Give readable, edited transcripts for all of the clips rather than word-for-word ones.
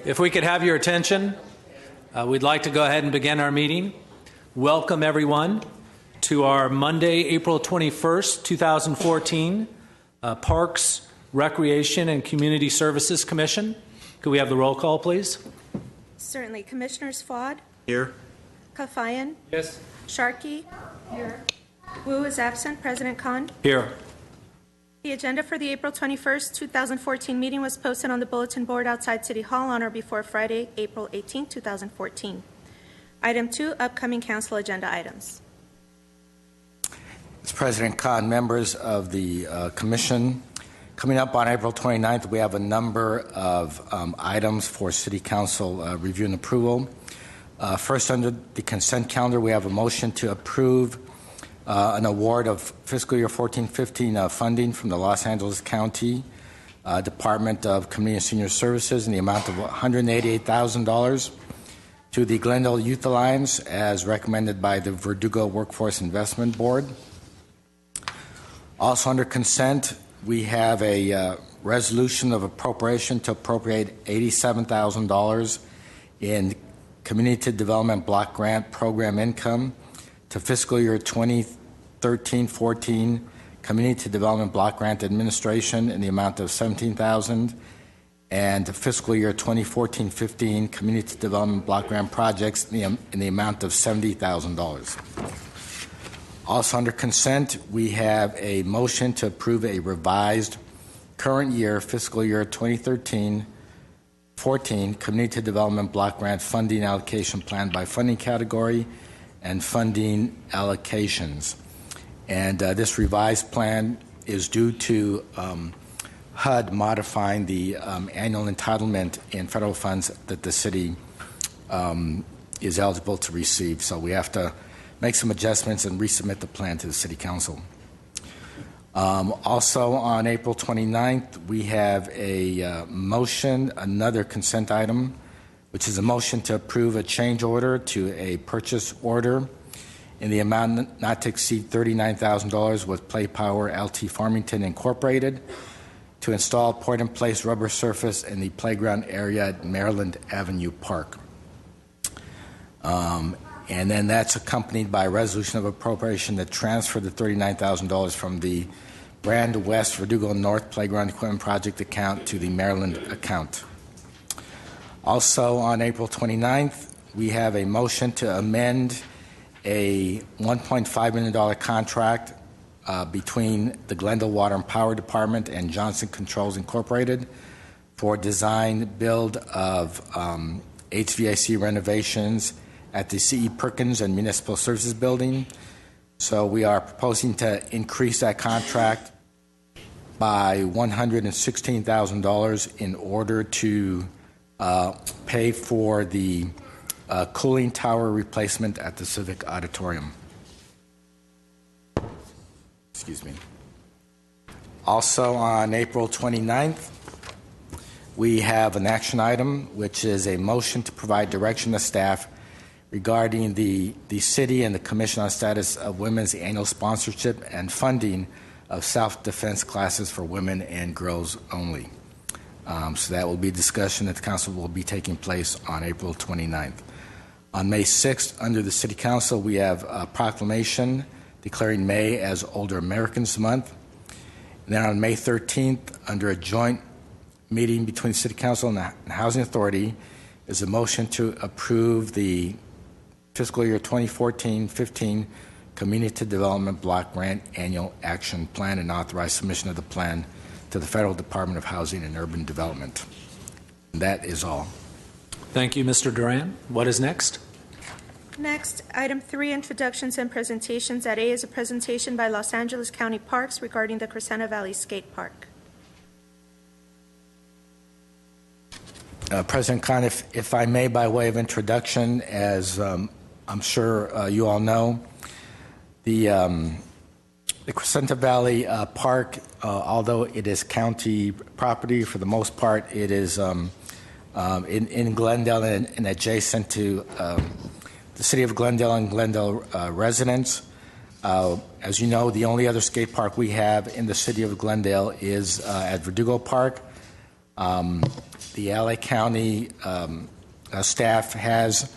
If we could have your attention, we'd like to go ahead and begin our meeting. Welcome, everyone, to our Monday, April 21st, 2014, Parks, Recreation, and Community Services Commission. Could we have the roll call, please? Certainly. Commissioners Fuad? Here. Kafayan? Yes. Sharkey? Here. Wu is absent. President Khan? Here. The agenda for the April 21st, 2014 meeting was posted on the bulletin board outside City Hall on or before Friday, April 18, 2014. Item 2, upcoming council agenda items. Mr. President Khan, members of the Commission, coming up on April 29th, we have a number of items for City Council review and approval. First, under the consent calendar, we have a motion to approve an award of fiscal year 14-15 funding from the Los Angeles County Department of Community and Senior Services in the amount of $188,000 to the Glendale Youth Alliance as recommended by the Verdugo Workforce Investment Board. Also under consent, we have a resolution of appropriation to appropriate $87,000 in Community Development Block Grant Program income to fiscal year 2013-14 Community Development Block Grant Administration in the amount of $17,000 and fiscal year 2014-15 Community Development Block Grant Projects in the amount of $70,000. Also under consent, we have a motion to approve a revised current year fiscal year 2013-14 Community Development Block Grant Funding Allocation Plan by funding category and funding allocations. And this revised plan is due to HUD modifying the annual entitlement in federal funds that the city is eligible to receive. So we have to make some adjustments and resubmit the plan to the City Council. Also on April 29th, we have a motion, another consent item, which is a motion to approve a change order to a purchase order in the amount not to exceed $39,000 with Play Power LT Farmington Incorporated to install point-in-place rubber surface in the playground area at Maryland Avenue Park. And then that's accompanied by a resolution of appropriation to transfer the $39,000 from the Brand West Verdugo North Playground Equipment Project account to the Maryland account. Also on April 29th, we have a motion to amend a $1.5 million contract between the Glendale Water and Power Department and Johnson Controls Incorporated for design build of HVAC renovations at the C.E. Perkins and Municipal Services Building. So we are proposing to increase that contract by $116,000 in order to pay for the cooling tower replacement at the Civic Auditorium. Excuse me. Also on April 29th, we have an action item, which is a motion to provide direction to staff regarding the city and the Commission on Status of Women's annual sponsorship and funding of self-defense classes for women and girls only. So that will be a discussion that the Council will be taking place on April 29th. On May 6th, under the City Council, we have a proclamation declaring May as Older Americans Month. And then on May 13th, under a joint meeting between the City Council and the Housing Authority, is a motion to approve the fiscal year 2014-15 Community Development Block Grant Annual Action Plan and authorize submission of the plan to the Federal Department of Housing and Urban Development. And that is all. Thank you, Mr. Duran. What is next? Next, item 3, introductions and presentations. At A is a presentation by Los Angeles County Parks regarding the Crescenta Valley Skate Park. President Khan, if I may, by way of introduction, as I'm sure you all know, the Crescenta Valley Park, although it is county property for the most part, it is in Glendale and adjacent to the city of Glendale and Glendale residents. As you know, the only other skate park we have in the city of Glendale is at Verdugo Park. The the LA County staff has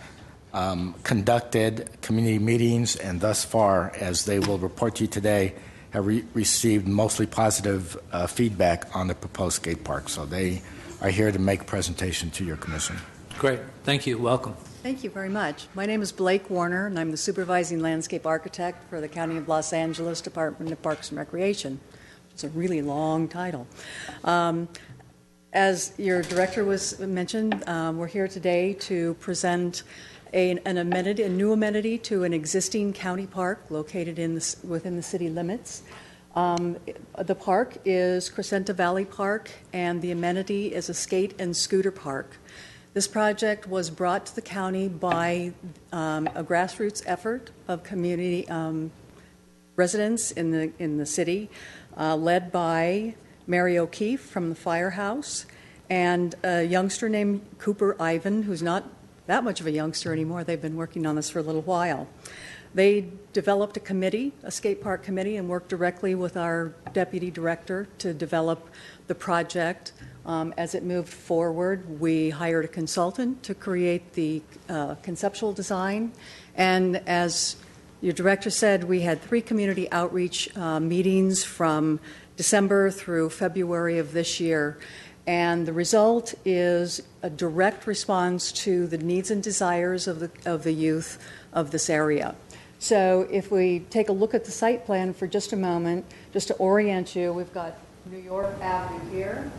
conducted community meetings, and thus far, as they will report to you today, have received mostly positive feedback on the proposed skate park. So they are here to make a presentation to your commission. Great. Thank you. Welcome. Thank you very much. My name is Blake Warner, and I'm the Supervising Landscape Architect for the County of Los Angeles Department of Parks and Recreation. It's a really long title. As your director was mentioned, we're here today to present a new amenity to an existing county park located within the city limits. The park is Crescenta Valley Park, and the amenity is a skate and scooter park. This project was brought to the county by a grassroots effort of community residents in the city, led by Mary O'Keefe from the Firehouse, and a youngster named Cooper Ivan, who's not that much of a youngster anymore. They've been working on this for a little while. They developed a committee, a skate park committee, and worked directly with our deputy director to develop the project. As it moved forward, we hired a consultant to create the conceptual design. And as your director said, we had 3 community outreach meetings from December through February of this year. And the result is a direct response to the needs and desires of the youth of this area. So if we take a look at the site plan for just a moment, just to orient you, we've got New York Avenue here,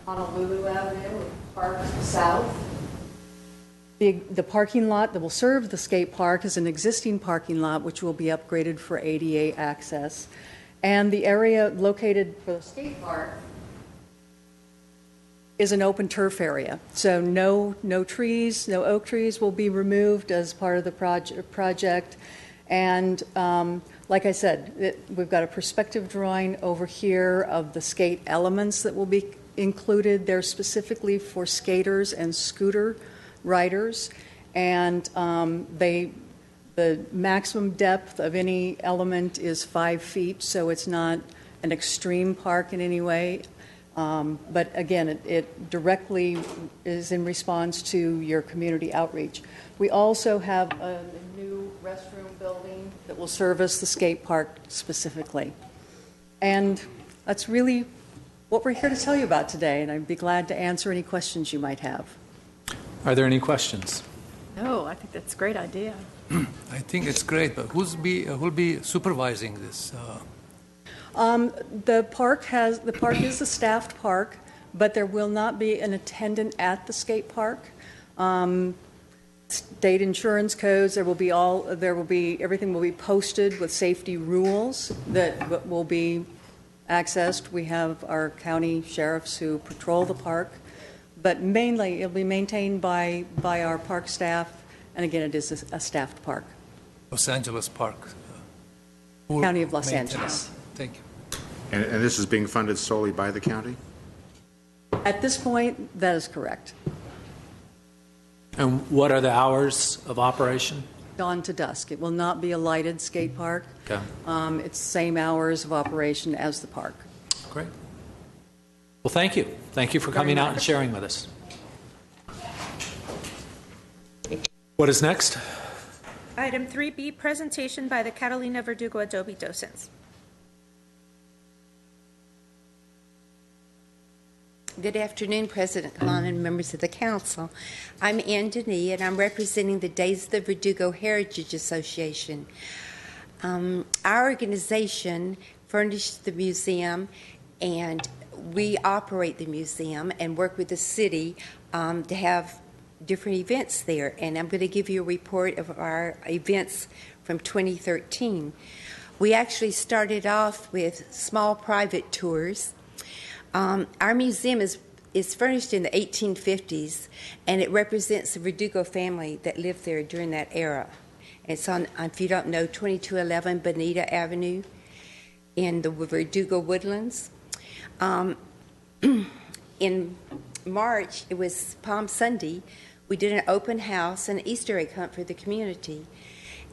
Honolulu Avenue, park to the south. The parking lot that will serve the skate park is an existing parking lot which will be upgraded for ADA access. And the area located for the skate park is an open turf area. So no trees, no oak trees will be removed as part of the project. And like I said, we've got a perspective drawing over here of the skate elements that will be included. They're specifically for skaters and scooter riders. And the maximum depth of any element is 5 feet, so it's not an extreme park in any way. But again, it directly is in response to your community outreach. We also have a new restroom building that will service the skate park specifically. And that's really what we're here to tell you about today, and I'd be glad to answer any questions you might have. Are there any questions? No, I think that's a great idea. I think it's great, but who'll be supervising this? The park is a staffed park, but there will not be an attendant at the skate park. State insurance codes. Everything will be posted with safety rules that will be accessed. We have our county sheriffs who patrol the park, but mainly it'll be maintained by our park staff. And again, it is a staffed park. Los Angeles Park. County of Los Angeles. Thank you. And this is being funded solely by the county? At this point, that is correct. And what are the hours of operation? Dawn to dusk. It will not be a lighted skate park. Okay. It's the same hours of operation as the park. Great. Well, thank you. Thank you for coming out and sharing with us. What is next? Item 3B, presentation by the Catalina Verdugo Adobe docents. Good afternoon, President Kalan and members of the council. I'm Ann Denis, and I'm representing the Days of the Verdugo Heritage Association. Our organization furnished the museum, and we operate the museum and work with the city to have different events there. And I'm going to give you a report of our events from 2013. We actually started off with small private tours. Our museum is furnished in the 1850s, and it represents the Verdugo family that lived there during that era. It's on, if you don't know, 2211 Bonita Avenue in the Verdugo Woodlands. In March, it was Palm Sunday, we did an open house and Easter egg hunt for the community.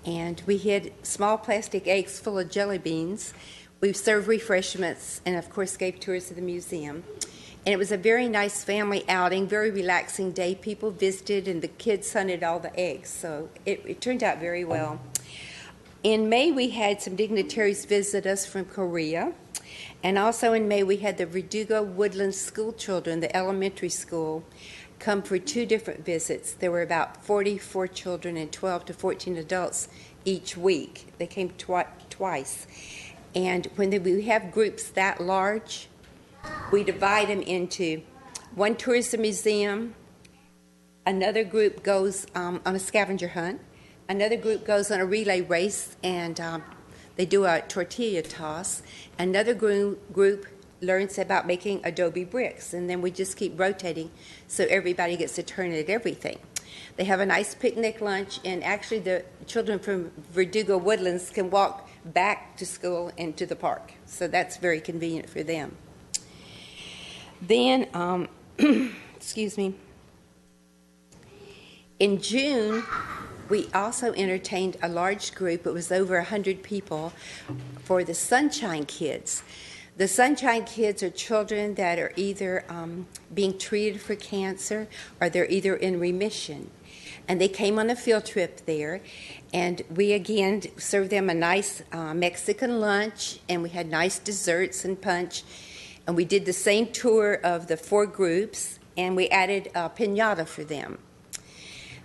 And we had small plastic eggs full of jelly beans. We served refreshments and, of course, gave tours of the museum. And it was a very nice family outing, very relaxing day. People visited, and the kids hunted all the eggs, so it turned out very well. In May, we had some dignitaries visit us from Korea. And also in May, we had the Verdugo Woodlands school children, the elementary school, come for 2 different visits. There were about 44 children and 12 to 14 adults each week. They came twice. And when we have groups that large, we divide them into one tours the museum, another group goes on a scavenger hunt, another group goes on a relay race, and they do a tortilla toss. Another group learns about making adobe bricks, and then we just keep rotating so everybody gets a turn at everything. They have a nice picnic lunch, and actually the children from Verdugo Woodlands can walk back to school and to the park, so that's very convenient for them. Then, excuse me, in June, we also entertained a large group. It was over 100 people for the Sunshine Kids. The Sunshine Kids are children that are either being treated for cancer or they're either in remission. And they came on a field trip there, and we again served them a nice Mexican lunch, and we had nice desserts and punch. And we did the same tour of the 4 groups, and we added a piñata for them.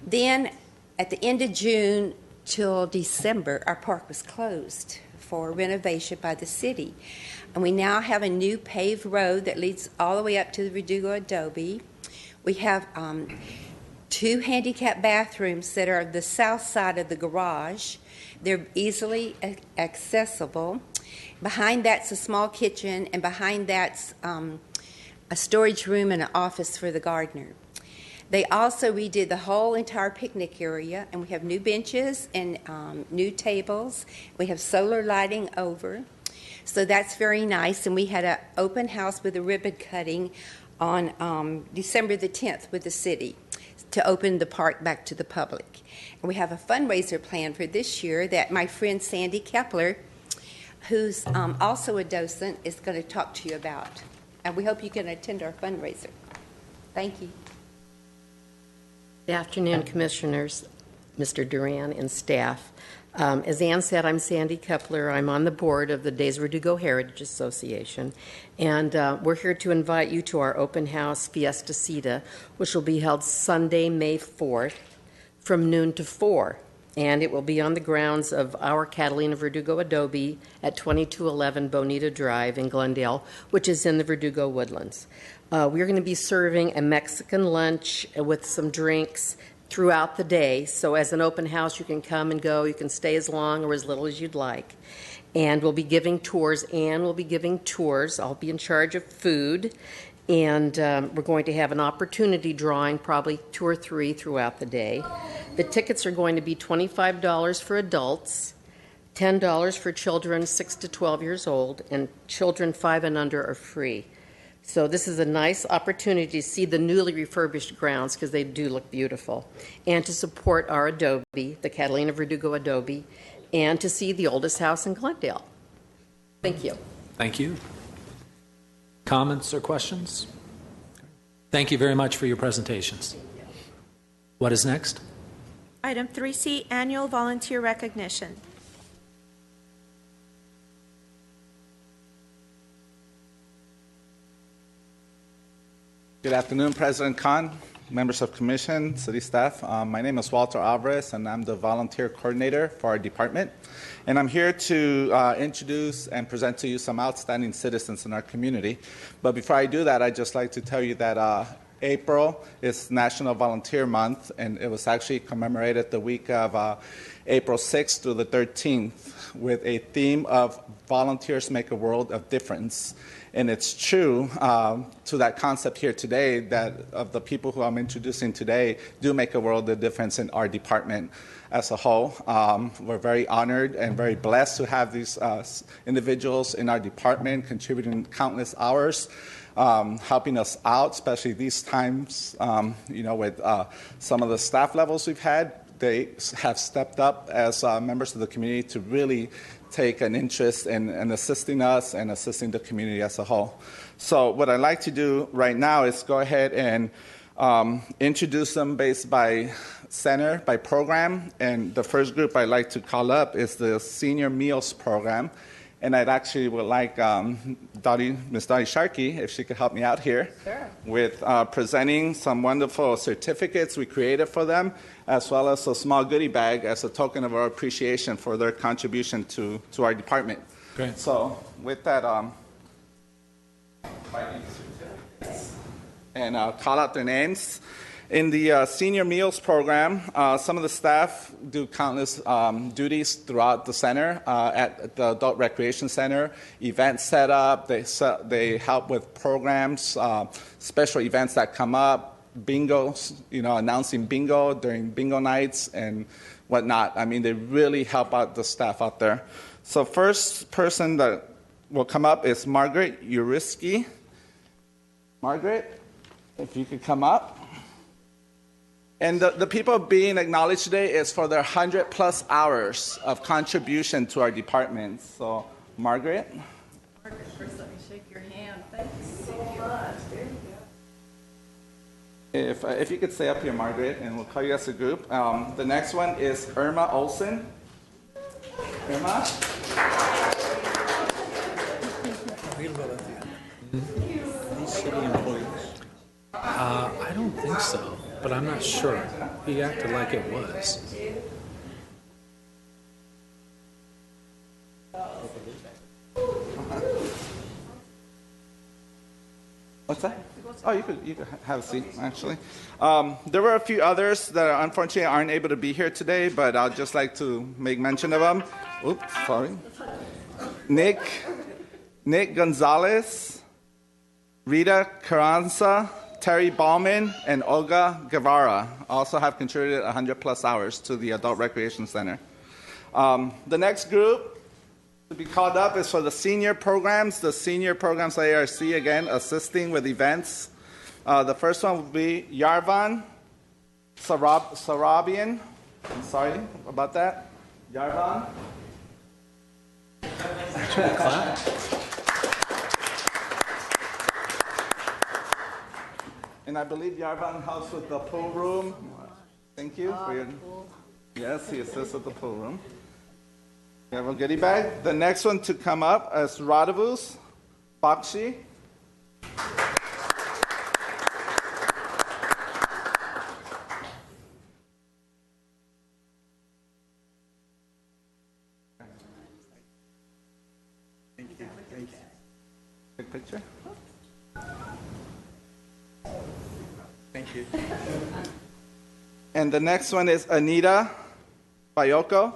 Then at the end of June till December, our park was closed for renovation by the city. And we now have a new paved road that leads all the way up to the Verdugo Adobe. We have 2 handicap bathrooms that are the south side of the garage. They're easily accessible. Behind that's a small kitchen, and behind that's a storage room and an office for the gardener. They also redid the whole entire picnic area, and we have new benches and new tables. We have solar lighting over, so that's very nice. And we had an open house with a ribbon cutting on December the 10th with the city to open the park back to the public. And we have a fundraiser plan for this year that my friend Sandy Kepler, who's also a docent, is going to talk to you about. And we hope you can attend our fundraiser. Thank you. Good afternoon, Commissioners, Mr. Duran, and staff. As Ann said, I'm Sandy Kepler. I'm on the board of the Days Verdugo Heritage Association, and we're here to invite you to our open house Fiesta Cita, which will be held Sunday, May 4th, from noon to 4. And it will be on the grounds of our Catalina Verdugo Adobe at 2211 Bonita Drive in Glendale, which is in the Verdugo Woodlands. We're going to be serving a Mexican lunch with some drinks throughout the day. So as an open house, you can come and go. You can stay as long or as little as you'd like. And we'll be giving tours. Anne will be giving tours. I'll be in charge of food. And we're going to have an opportunity drawing, probably 2 or 3 throughout the day. The tickets are going to be $25 for adults, $10 for children 6 to 12 years old, and children 5 and under are free. So this is a nice opportunity to see the newly refurbished grounds, because they do look beautiful, and to support our Adobe, the Catalina Verdugo Adobe, and to see the oldest house in Glendale. Thank you. Thank you. Comments or questions? Thank you very much for your presentations. What is next? Item 3C, Annual Volunteer Recognition. Good afternoon, President Khan, members of commission, city staff. My name is Walter Alvarez, and I'm the volunteer coordinator for our department. And I'm here to introduce and present to you some outstanding citizens in our community. But before I do that, I'd just like to tell you that April is National Volunteer Month, and it was actually commemorated the week of April 6th through the 13th with a theme of Volunteers Make a World of Difference. And it's true to that concept here today that of the people who I'm introducing today do make a world of difference in our department as a whole. We're very honored and very blessed to have these individuals in our department contributing countless hours, helping us out, especially these times, with some of the staff levels we've had. They have stepped up as members of the community to really take an interest in assisting us and assisting the community as a whole. So what I'd like to do right now is go ahead and introduce them based by center, by program. And the first group I'd like to call up is the Senior Meals Program. And I'd actually would like Miss Dottie Sharkey, if she could help me out here, with presenting some wonderful certificates we created for them, as well as a small goodie bag as a token of our appreciation for their contribution to our department. Great. So with that, and I'll call out their names. In the Senior Meals Program, some of the staff do countless duties throughout the center, at the Adult Recreation Center, event setup, they help with programs, special events that come up, bingos, announcing bingo during bingo nights and whatnot. I mean, they really help out the staff out there. So first person that will come up is Margaret Uriski. Margaret, if you could come up. And the people being acknowledged today is for their 100-plus hours of contribution to our department. So, Margaret. Margaret, first let me shake your hand. Thank you so much. There you go. If you could stay up here, Margaret, and we'll call you as a group. The next one is Irma Olson. Irma. These city employees? I don't think so, but I'm not sure. He acted like it was. What's that? Oh, you could have a seat, actually. There were a few others that unfortunately aren't able to be here today, but I'd just like to make mention of them. Oops, sorry. Nick Gonzalez, Rita Carranza, Terry Ballman, and Olga Guevara also have contributed 100-plus hours to the Adult Recreation Center. The next group to be called up is for the senior programs. The senior programs ARC, again, assisting with events. The first one will be Yarvan Sarabian. I'm sorry about that. Yarvan. Actually, clap. And I believe Yarvan helps with the pool room. Thank you for your... Yes, he assists with the pool room. You have a goodie bag. The next one to come up is Radavus Bakshi. Thank you. Big picture. Thank you. And the next one is Anita Bayoko.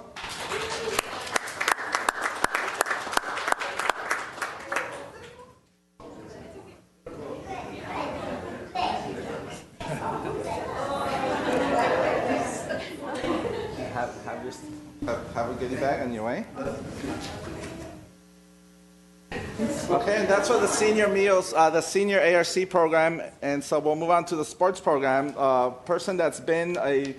Have a goodie bag on your way. Okay, and that's for the senior meals, the senior ARC program, and so we'll move on to the sports program. Person that's been a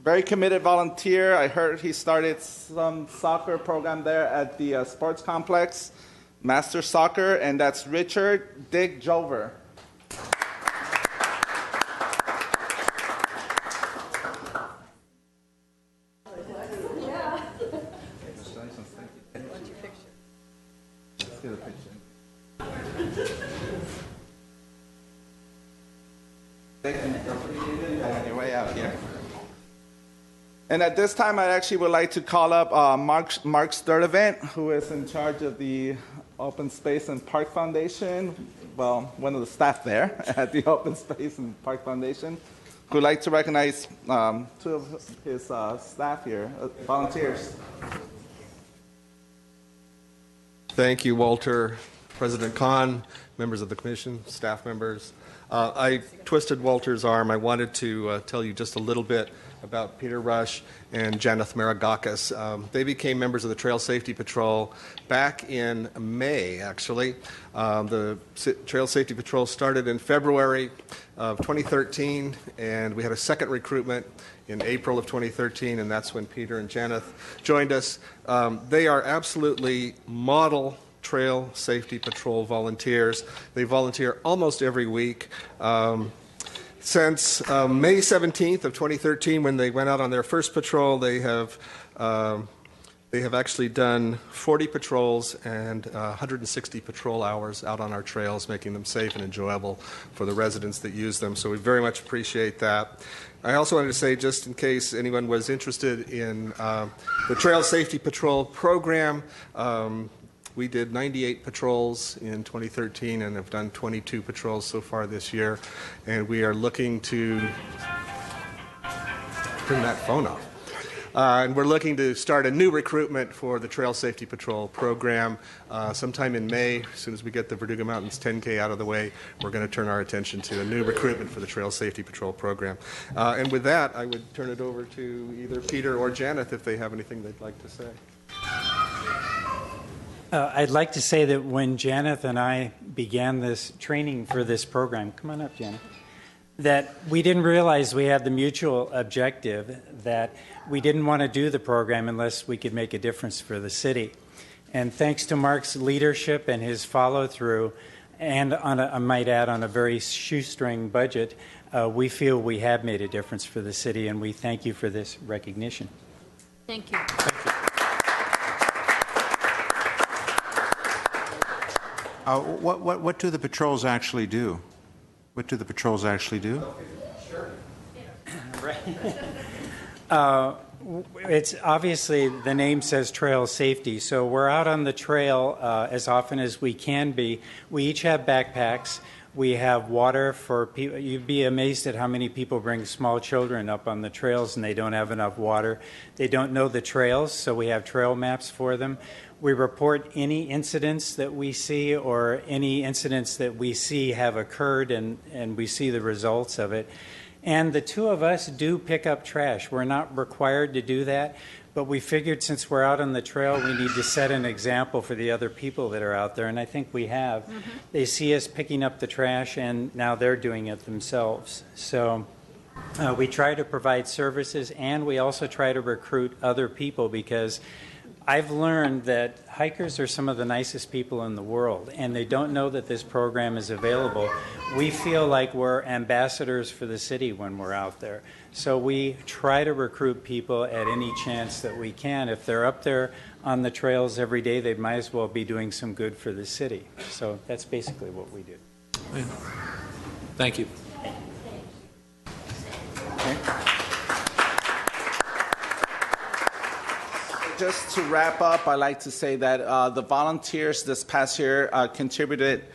very committed volunteer. I heard he started some soccer program there at the sports complex, Master Soccer, and that's Richard Dick Jover. On your way out here. And at this time, I actually would like to call up Mark Sturdivant, who is in charge of the Open Space and Park Foundation. Well, one of the staff there at the Open Space and Park Foundation, who would like to recognize two of his staff here, volunteers. Thank you, Walter. President Khan, members of the commission, staff members. I twisted Walter's arm. I wanted to tell you just a little bit about Peter Rush and Janeth Maragakis. They became members of the Trail Safety Patrol back in May, actually. The Trail Safety Patrol started in February of 2013, and we had a second recruitment in April of 2013, and that's when Peter and Janeth joined us. They are absolutely model Trail Safety Patrol volunteers. They volunteer almost every week. Since May 17th of 2013, when they went out on their first patrol, they have actually done 40 patrols and 160 patrol hours out on our trails, making them safe and enjoyable for the residents that use them. So we very much appreciate that. I also wanted to say, just in case anyone was interested in the Trail Safety Patrol program, we did 98 patrols in 2013 and have done 22 patrols so far this year. And we are looking to turn that phone off. And we're looking to start a new recruitment for the Trail Safety Patrol program sometime in May. As soon as we get the Verdugo Mountains 10K out of the way, we're going to turn our attention to a new recruitment for the Trail Safety Patrol program. And with that, I would turn it over to either Peter or Janeth if they have anything they'd like to say. I'd like to say that when Janeth and I began this training for this program, come on up, Janeth, that we didn't realize we had the mutual objective that we didn't want to do the program unless we could make a difference for the city. And thanks to Mark's leadership and his follow-through, and I might add, on a very shoestring budget, we feel we have made a difference for the city, and we thank you for this recognition. Thank you. Thank you. What do the patrols actually do? What do the patrols actually do? Sure. It's obviously, the name says trail safety, so we're out on the trail as often as we can be. We each have backpacks. We have water for people. You'd be amazed at how many people bring small children up on the trails and they don't have enough water. They don't know the trails, so we have trail maps for them. We report any incidents that we see, or any incidents that we see have occurred, and we see the results of it. And the two of us do pick up trash. We're not required to do that, but we figured since we're out on the trail, we need to set an example for the other people that are out there, and I think we have. Mm-hmm. They see us picking up the trash, and now they're doing it themselves. So we try to provide services, and we also try to recruit other people, because I've learned that hikers are some of the nicest people in the world, and they don't know that this program is available. We feel like we're ambassadors for the city when we're out there. So we try to recruit people at any chance that we can. If they're up there on the trails every day, they might as well be doing some good for the city. So that's basically what we do. Thank you. Okay. Just to wrap up, I'd like to say that the volunteers this past year contributed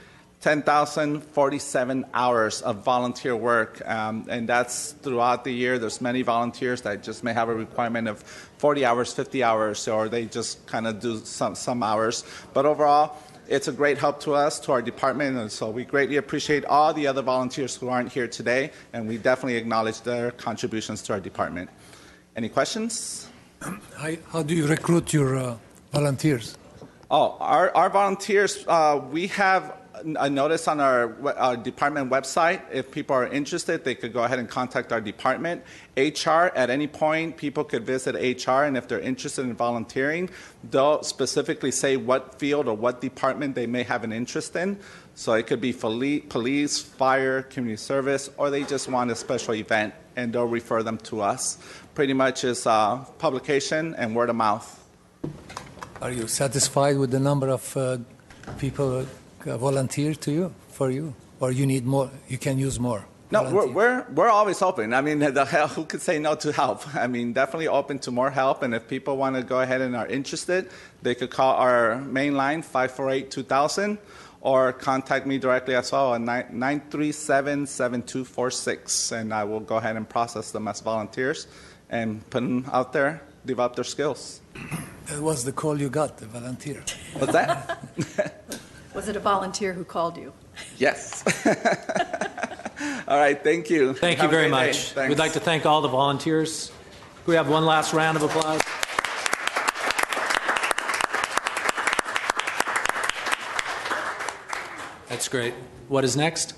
10,047 hours of volunteer work, and that's throughout the year. There's many volunteers that just may have a requirement of 40 hours, 50 hours, or they just kind of do some hours. But overall, it's a great help to us, to our department, and so we greatly appreciate all the other volunteers who aren't here today, and we definitely acknowledge their contributions to our department. Any questions? How do you recruit your volunteers? Oh, our volunteers, we have a notice on our department website. If people are interested, they could go ahead and contact our department. HR, at any point, people could visit HR, and if they're interested in volunteering, they'll specifically say what field or what department they may have an interest in. So it could be police, fire, community service, or they just want a special event, and they'll refer them to us. Pretty much is publication and word of mouth. Are you satisfied with the number of people volunteer for you, or you need more? You can use more. No, we're always open. I mean, who could say no to help? I mean, definitely open to more help. And if people want to go ahead and are interested, they could call our main line 548-2000, or contact me directly as well at 937-7246, and I will go ahead and process them as volunteers and put them out there, develop their skills. That was the call you got, the volunteer. What's that? Was it a volunteer who called you? Yes. All right, thank you. Thank you Have a very great day. much. Thanks. We'd like to thank all the volunteers. Can we have one last round of applause? That's great. What is next?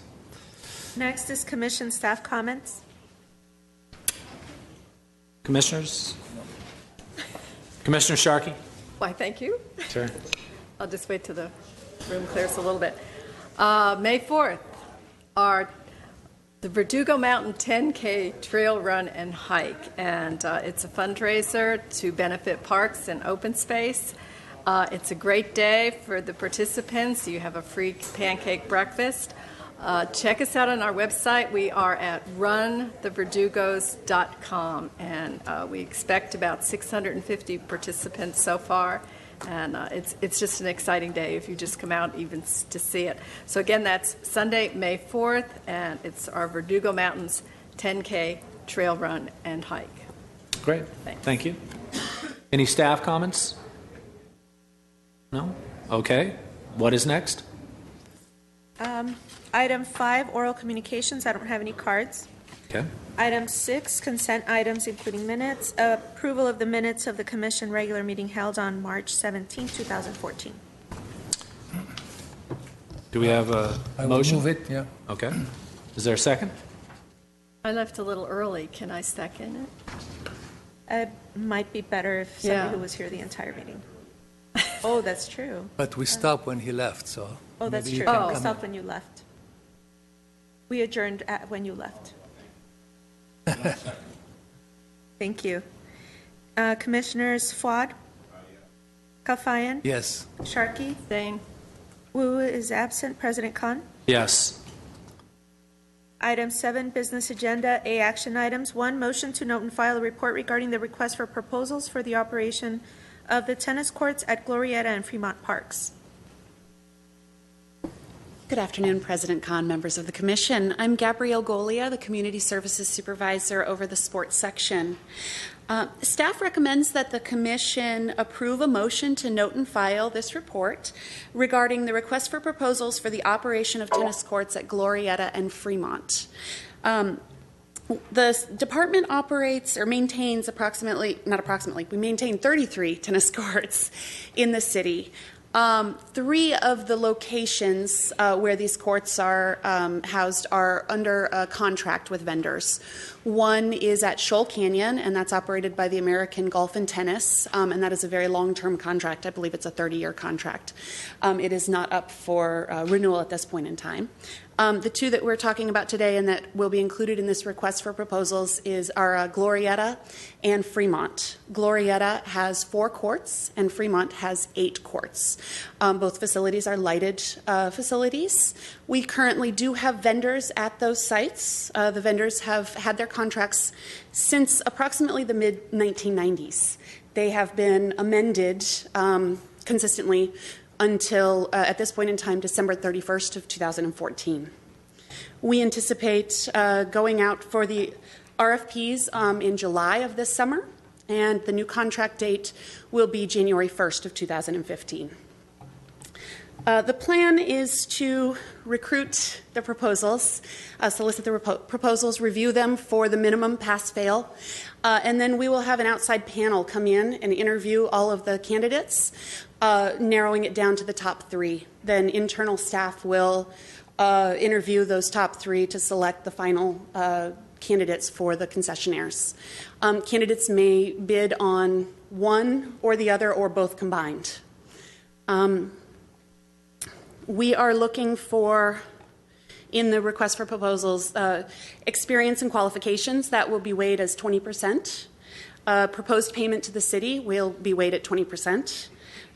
Next is commission staff comments. Commissioners? Commissioner Sharkey? Why, thank you. Sure. I'll just wait till the room clears a little bit. May 4th, the Verdugo Mountain 10K Trail Run and Hike, and it's a fundraiser to benefit parks and open space. It's a great day for the participants. You have a free pancake breakfast. Check us out on our website. We are at runtheverdugos.com, and we expect about 650 participants so far. And it's just an exciting day if you just come out even to see it. So again, that's Sunday, May 4th, and it's our Verdugo Mountains 10K Trail Run and Hike. Great. Thank you. Any staff comments? No? Okay. What is next? Item 5, oral communications. I don't have any cards. Okay. Item 6, consent items, including minutes. Approval of the minutes of the commission regular meeting held on March 17, 2014. Do we have a I will motion? move it, yeah. Okay. Is there a second? I left a little early. Can I second it? It might be better if somebody Yeah. who was here the entire meeting. Oh, that's true. But we stopped when he left, so. Oh, that's maybe you true. can We come stopped when you left. We adjourned when you left. Thank you. Commissioners Fuad? Kafayan? Yes. Sharkey? Same. Wu is absent. President Khan? Yes. Item 7, business agenda, A, action items. 1, motion to note and file a report regarding the request for proposals for the operation of the tennis courts at Glorieta and Fremont Parks. Good afternoon, President Khan, members of the Commission. I'm Gabrielle Golia, the Community Services Supervisor over the Sports Section. Staff recommends that the Commission approve a motion to note and file this report regarding the request for proposals for the operation of tennis courts at Glorieta and Fremont. The department operates or maintains we maintain 33 tennis courts in the city. 3 of the locations where these courts are housed are under a contract with vendors. One is at Shoal Canyon, and that's operated by the American Golf and Tennis, and that is a very long-term contract. I believe it's a 30-year contract. It is not up for renewal at this point in time. The 2 that we're talking about today and that will be included in this request for proposals are Glorieta and Fremont. Glorieta has 4 courts and Fremont has 8 courts. Both facilities are lighted facilities. We currently do have vendors at those sites. The vendors have had their contracts since approximately the mid-1990s. They have been amended consistently until, at this point in time, December 31st of 2014. We anticipate going out for the RFPs in July of this summer, and the new contract date will be January 1st of 2015. The plan is to recruit the proposals, solicit the proposals, review them for the minimum pass-fail, and then we will have an outside panel come in and interview all of the candidates, narrowing it down to the top 3. Then internal staff will interview those top 3 to select the final candidates for the concessionaires. Candidates may bid on one or the other or both combined. We are looking for, in the request for proposals, experience and qualifications. That will be weighed as 20%. Proposed payment to the city will be weighed at 20%.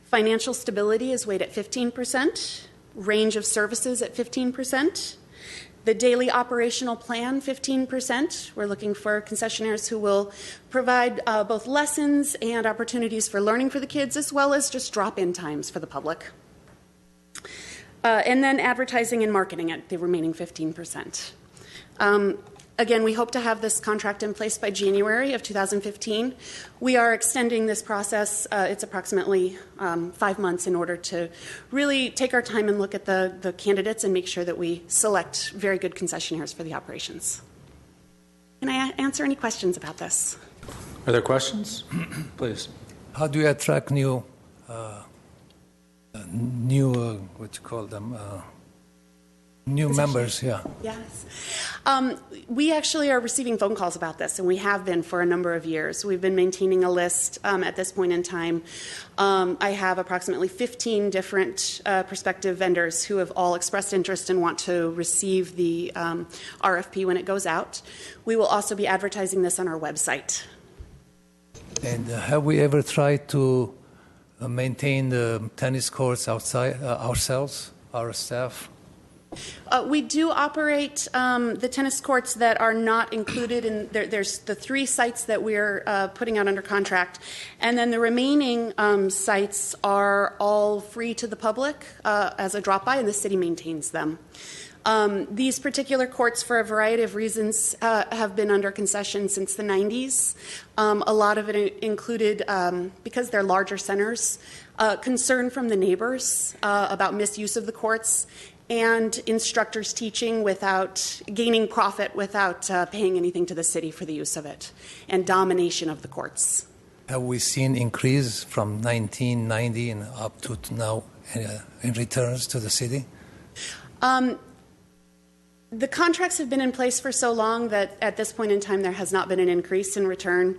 Financial stability is weighed at 15%. Range of services at 15%. The daily operational plan, 15%. We're looking for concessionaires who will provide both lessons and opportunities for learning for the kids, as well as just drop-in times for the public. And then advertising and marketing at the remaining 15%. Again, we hope to have this contract in place by January of 2015. We are extending this process. It's approximately 5 months in order to really take our time and look at the candidates and make sure that we select very good concessionaires for the operations. Can I answer any questions about this? Are there questions? Please. How do you attract new, what you call them, new members? Yeah. Yes. We actually are receiving phone calls about this, and we have been for a number of years. We've been maintaining a list at this point in time. I have approximately 15 different prospective vendors who have all expressed interest and want to receive the RFP when it goes out. We will also be advertising this on our website. And have we ever tried to maintain the tennis courts outside ourselves, our staff? We do operate the tennis courts that are not included in there's the 3 sites that we're putting out under contract, and then the remaining sites are all free to the public as a drop-by, and the city maintains them. These particular courts, for a variety of reasons, have been under concession since the 90s. A lot of it included, because they're larger centers, concern from the neighbors about misuse of the courts, and instructors teaching without gaining profit without paying anything to the city for the use of it, and domination of the courts. Have we seen increase from 1990 and up to now in returns to the city? The contracts have been in place for so long that at this point in time there has not been an increase in return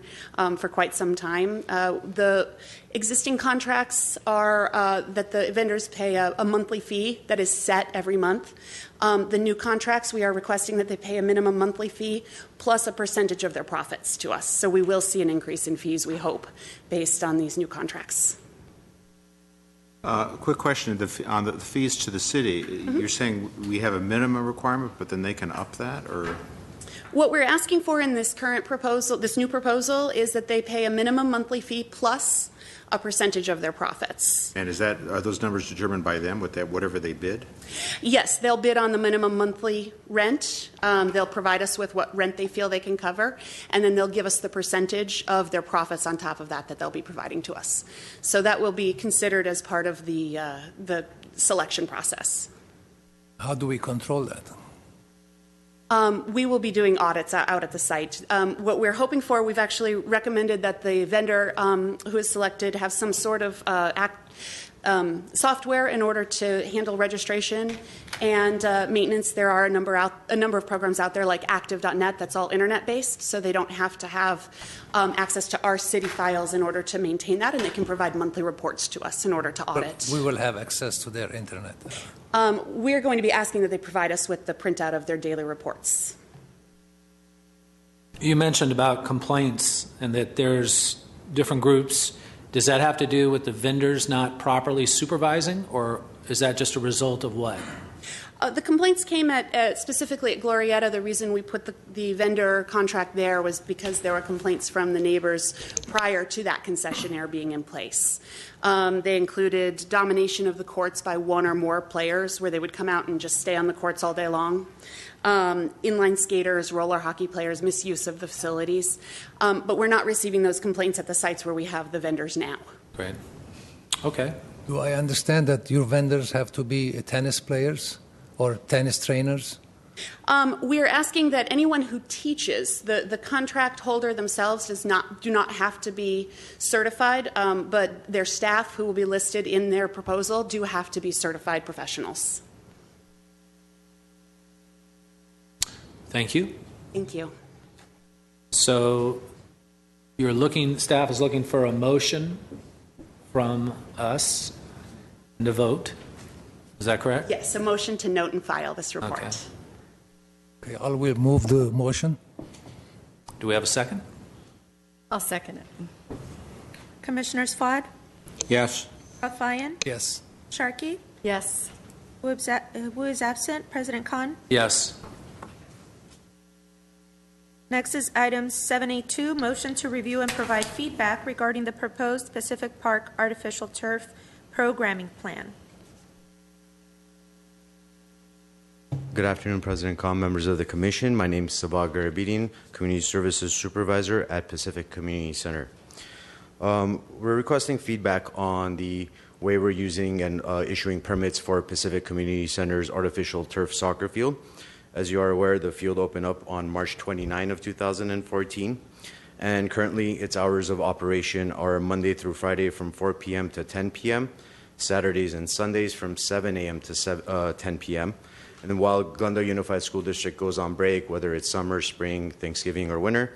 for quite some time. The existing contracts are that the vendors pay a monthly fee that is set every month. The new contracts, we are requesting that they pay a minimum monthly fee plus a percentage of their profits to us. So we will see an increase in fees, we hope, based on these new contracts. Quick question on the fees to the city. Mm-hmm. You're saying we have a minimum requirement, but then they can up that, or? What we're asking for in this current proposal, this new proposal, is that they pay a minimum monthly fee plus a percentage of their profits. And are those numbers determined by them with whatever they bid? Yes, they'll bid on the minimum monthly rent. They'll provide us with what rent they feel they can cover, and then they'll give us the percentage of their profits on top of that they'll be providing to us. So that will be considered as part of the selection process. How do we control that? We will be doing audits out at the site. What we're hoping for, we've actually recommended that the vendor who is selected have some sort of software in order to handle registration and maintenance. There are a number of programs out there like active.net that's all internet-based, so they don't have to have access to our city files in order to maintain that, and they can provide monthly reports to us in order to audit. But we will have access to their internet. We're going to be asking that they provide us with the printout of their daily reports. You mentioned about complaints and that there's different groups. Does that have to do with the vendors not properly supervising, or is that just a result of what? The complaints came specifically at Glorietta. The reason we put the vendor contract there was because there were complaints from the neighbors prior to that concessionaire being in place. They included domination of the courts by one or more players, where they would come out and just stay on the courts all day long. Inline skaters, roller hockey players, misuse of the facilities. But we're not receiving those complaints at the sites where we have the vendors now. Great. Okay. Do I understand that your vendors have to be tennis players or tennis trainers? We are asking that anyone who teaches, the contract holder themselves do not have to be certified, but their staff who will be listed in their proposal do have to be certified professionals. Thank you. Thank you. So staff is looking for a motion from us and a vote. Is that correct? Yes, a motion to note and file this report. Okay, I will move the motion. Do we have a second? I'll second it. Commissioners Fod, Yes. Alfayan, Yes. Sharkey, Yes. Wu is absent, President Khan. Yes. Next is item 7A2, motion to review and provide feedback regarding the proposed Pacific Park artificial turf programming plan. Good afternoon, President Khan, members of the Commission. My name is Sabah Garabedian, Community Services Supervisor at Pacific Community Center. We're requesting feedback on the way we're using and issuing permits for Pacific Community Center's artificial turf soccer field. As you are aware, the field opened up on March 29 of 2014, and currently its hours of operation are Monday through Friday from 4 p.m. to 10 p.m., Saturdays and Sundays from 7 a.m. to 10 p.m., and then while Glendale Unified School District goes on break, whether it's summer, spring, Thanksgiving, or winter,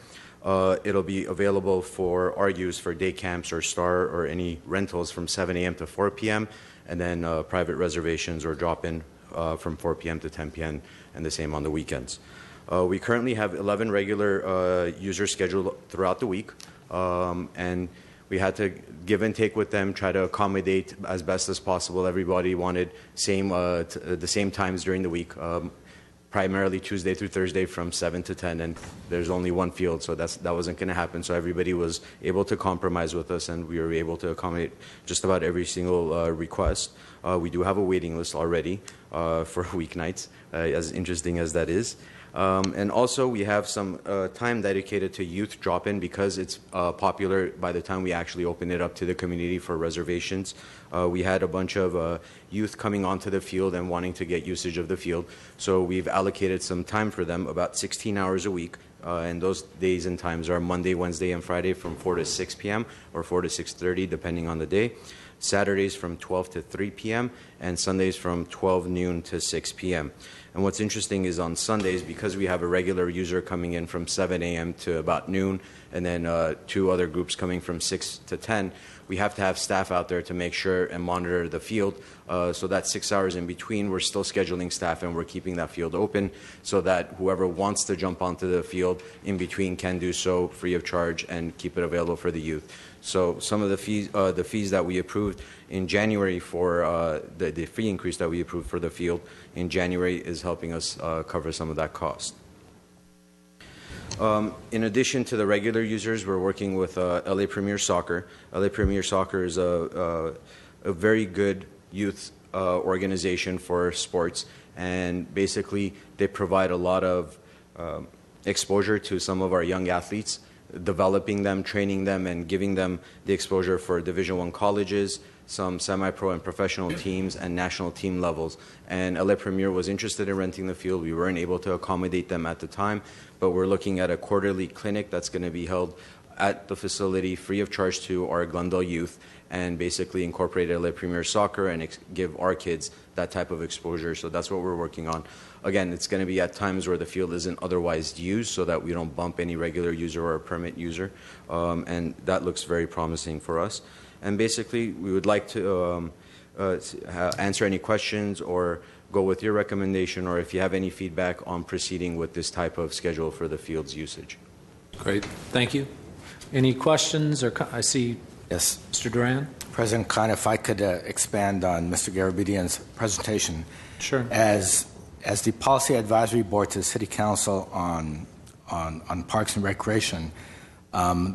it'll be available for our use for day camps or STAR or any rentals from 7 a.m. to 4 p.m., and then private reservations or drop-in from 4 p.m. to 10 p.m., and the same on the weekends. We currently have 11 regular users scheduled throughout the week, and we had to give and take with them, try to accommodate as best as possible. Everybody wanted the same times during the week, primarily Tuesday through Thursday from 7 to 10, and there's only one field, so that wasn't going to happen. So everybody was able to compromise with us, and we were able to accommodate just about every single request. We do have a waiting list already for weeknights, as interesting as that is. And also we have some time dedicated to youth drop-in because it's popular by the time we actually open it up to the community for reservations. We had a bunch of youth coming onto the field and wanting to get usage of the field. So we've allocated some time for them, about 16 hours a week. And those days and times are Monday, Wednesday, and Friday from 4 to 6 p.m. or 4 to 6:30, depending on the day. Saturdays from 12 to 3 p.m. and Sundays from 12 noon to 6 p.m. And what's interesting is on Sundays, because we have a regular user coming in from 7 a.m. to about noon, and then two other groups coming from 6 to 10, we have to have staff out there to make sure and monitor the field. So that 6 hours in between, we're still scheduling staff and we're keeping that field open so that whoever wants to jump onto the field in between can do so free of charge and keep it available for the youth. So some of the fees that we approved in January for the fee increase that we approved for the field in January is helping us cover some of that cost. In addition to the regular users, we're working with LA Premier Soccer. LA Premier Soccer is a very good youth organization for sports, and basically they provide a lot of exposure to some of our young athletes, developing them, training them, and giving them the exposure for Division I colleges, some semi-pro and professional teams, and national team levels. And LA Premier was interested in renting the field. We weren't able to accommodate them at the time, but we're looking at a quarterly clinic that's going to be held at the facility free of charge to our Glendale youth, and basically incorporate LA Premier Soccer and give our kids that type of exposure. So that's what we're working on. Again, it's going to be at times where the field isn't otherwise used so that we don't bump any regular user or a permit user, and that looks very promising for us. And basically, we would like to answer any questions or go with your recommendation, or if you have any feedback on proceeding with this type of schedule for the field's usage. Great. Thank you. Any questions? I see Yes. Mr. Duran. President Khan, if I could expand on Mr. Garabedian's presentation. Sure. As the Policy Advisory Board to the City Council on Parks and Recreation,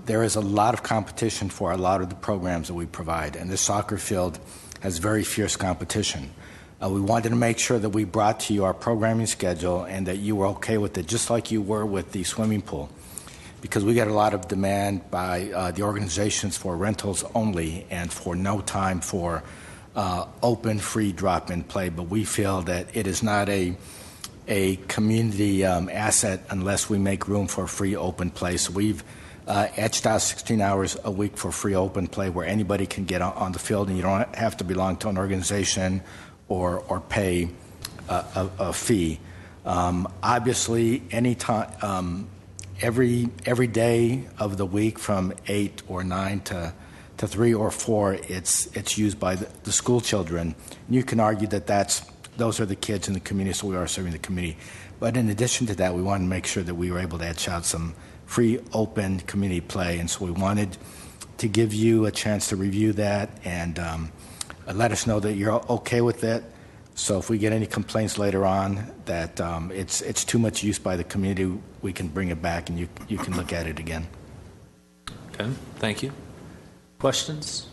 there is a lot of competition for a lot of the programs that we provide, and the soccer field has very fierce competition. We wanted to make sure that we brought to you our programming schedule and that you were okay with it, just like you were with the swimming pool, because we get a lot of demand by the organizations for rentals only and for no time for open, free drop-in play. But we feel that it is not a community asset unless we make room for free open play. So we've etched out 16 hours a week for free open play where anybody can get on the field, and you don't have to belong to an organization or pay a fee. Obviously, anytime, every day of the week from 8 or 9 to 3 or 4, it's used by the school children. You can argue that those are the kids in the community, so we are serving the community. But in addition to that, we wanted to make sure that we were able to etch out some free, open community play. And so we wanted to give you a chance to review that and let us know that you're okay with it. So if we get any complaints later on that it's too much use by the community, we can bring it back and you can look at it again. Okay, thank you. Questions?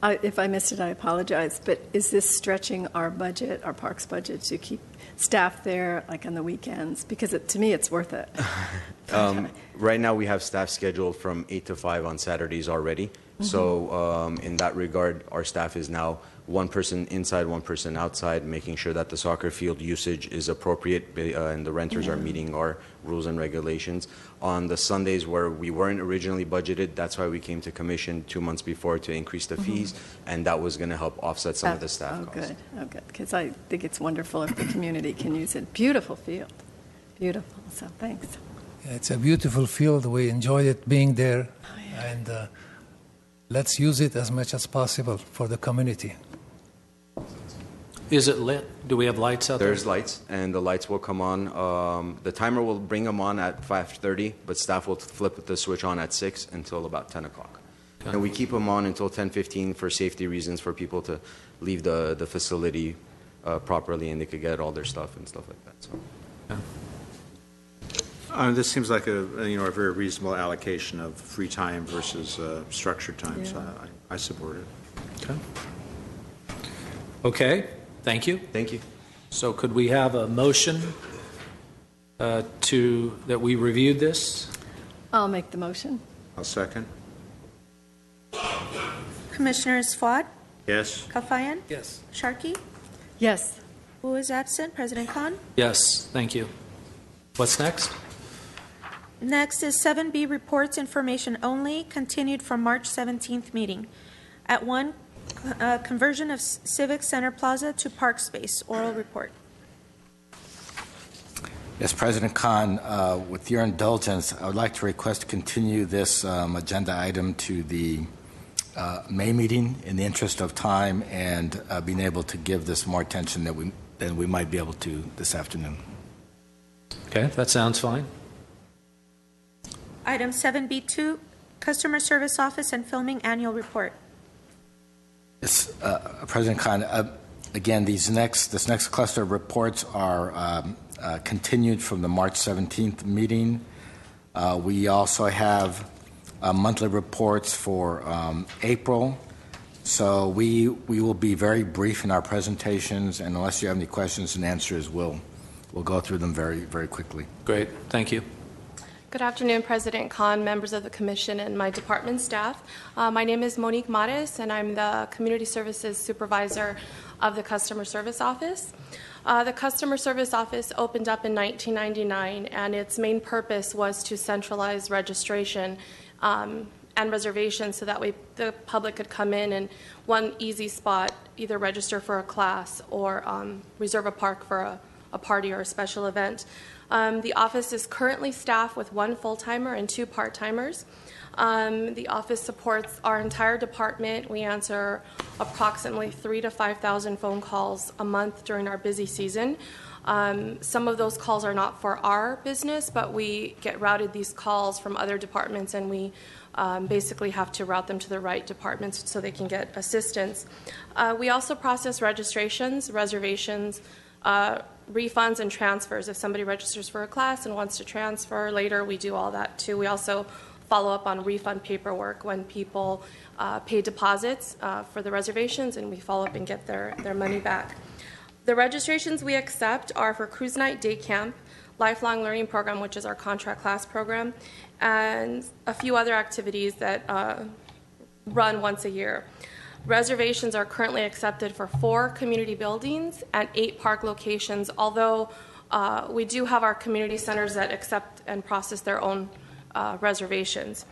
If I missed it, I apologize, but is this stretching our budget, our parks budget, to keep staff there, like on the weekends? Because to me, it's worth it. Right now, we have staff scheduled from 8 to 5 on Saturdays already. So in that regard, our staff is now one person inside, one person outside, making sure that the soccer field usage is appropriate and the renters are meeting our rules and regulations. On the Sundays where we weren't originally budgeted, that's why we came to commission 2 months before to increase the fees, and that was going to help offset some of the staff costs. Oh, good, because I think it's wonderful if the community can use it. Beautiful field, beautiful, so thanks. Yeah, it's a beautiful field. We enjoyed it being there, and let's use it as much as possible for the community. Is it lit? Do we have lights out there? There's lights, and the lights will come on. The timer will bring them on at 5:30, but staff will flip the switch on at 6 until about 10 o'clock. Okay. And we keep them on until 10:15 for safety reasons, for people to leave the facility properly and they could get all their stuff and stuff like that. So. Yeah. This seems like a very reasonable allocation of free time versus structured time, so I support it. Okay. Okay. Thank you. Thank you. So could we have a motion that we reviewed this? I'll make the motion. I'll second. Commissioners Fawad, Yes. Kafayan, Yes. Sharkey, Yes. who is absent, President Khan. Yes. Thank you. What's next? Next is 7B, reports information only, continued from March 17th meeting. At 1, conversion of Civic Center Plaza to park space, oral report. Yes, President Khan, with your indulgence, I would like to request to continue this agenda item to the May meeting in the interest of time and being able to give this more attention than we might be able to this afternoon. Okay, that sounds fine. Item 7B2, customer service office and filming annual report. Yes, President Khan, again, this next cluster of reports are continued from the March 17th meeting. We also have monthly reports for April. So we will be very brief in our presentations, and unless you have any questions and answers, we'll go through them very, very quickly. Great. Thank you. Good afternoon, President Khan, members of the Commission, and my department staff. My name is Monique Mares, and I'm the Community Services Supervisor of the Customer Service Office. The Customer Service Office opened up in 1999, and its main purpose was to centralize registration and reservations so that way the public could come in one easy spot, either register for a class or reserve a park for a party or a special event. The office is currently staffed with 1 full-timer and 2 part-timers. The office supports our entire department. We answer approximately 3,000 to 5,000 phone calls a month during our busy season. Some of those calls are not for our business, but we get routed these calls from other departments, and we basically have to route them to the right departments so they can get assistance. We also process registrations, reservations, refunds, and transfers. If somebody registers for a class and wants to transfer later, we do all that too. We also follow up on refund paperwork when people pay deposits for the reservations, and we follow up and get their money back. The registrations we accept are for Cruise Night Day Camp, Lifelong Learning Program, which is our contract class program, and a few other activities that run once a year. Reservations are currently accepted for 4 community buildings and 8 park locations, although we do have our community centers that accept and process their own reservations.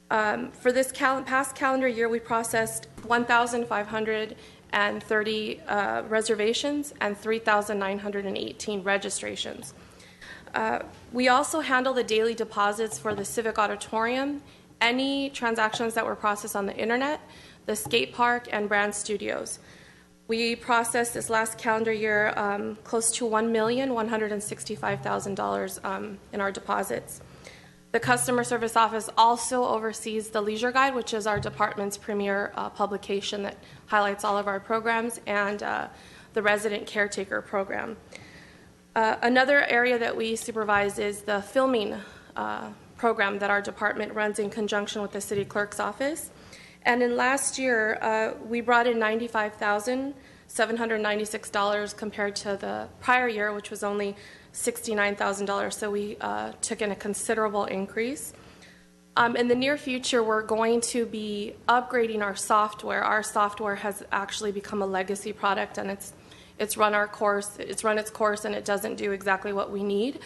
For this past calendar year, we processed 1,530 reservations and 3,918 registrations. We also handle the daily deposits for the Civic Auditorium, any transactions that were processed on the internet, the skate park, and brand studios. We processed this last calendar year close to $1,165,000 in our deposits. The Customer Service Office also oversees the Leisure Guide, which is our department's premier publication that highlights all of our programs, and the Resident Caretaker Program. Another area that we supervise is the filming program that our department runs in conjunction with the City Clerk's Office. And in last year, we brought in $95,796 compared to the prior year, which was only $69,000. So we took in a considerable increase. In the near future, we're going to be upgrading our software. Our software has actually become a legacy product, and it's run its course, and it doesn't do exactly what we need.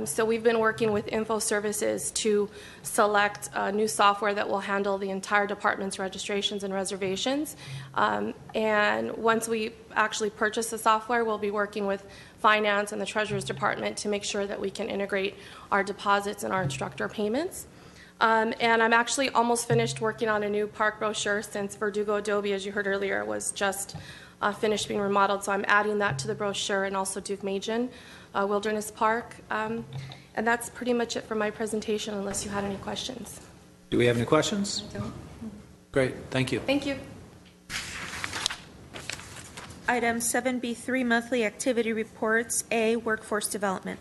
So we've been working with Info Services to select new software that will handle the entire department's registrations and reservations. And once we actually purchase the software, we'll be working with Finance and the Treasurer's Department to make sure that we can integrate our deposits and our instructor payments. And I'm actually almost finished working on a new park brochure since Verdugo Adobe, as you heard earlier, was just finished being remodeled. So I'm adding that to the brochure, and also Duke Majan Wilderness Park. And that's pretty much it for my presentation, unless you had any questions. Do we have any questions? No. Great, thank you. Thank you. Item 7B3, monthly activity reports. A, workforce development.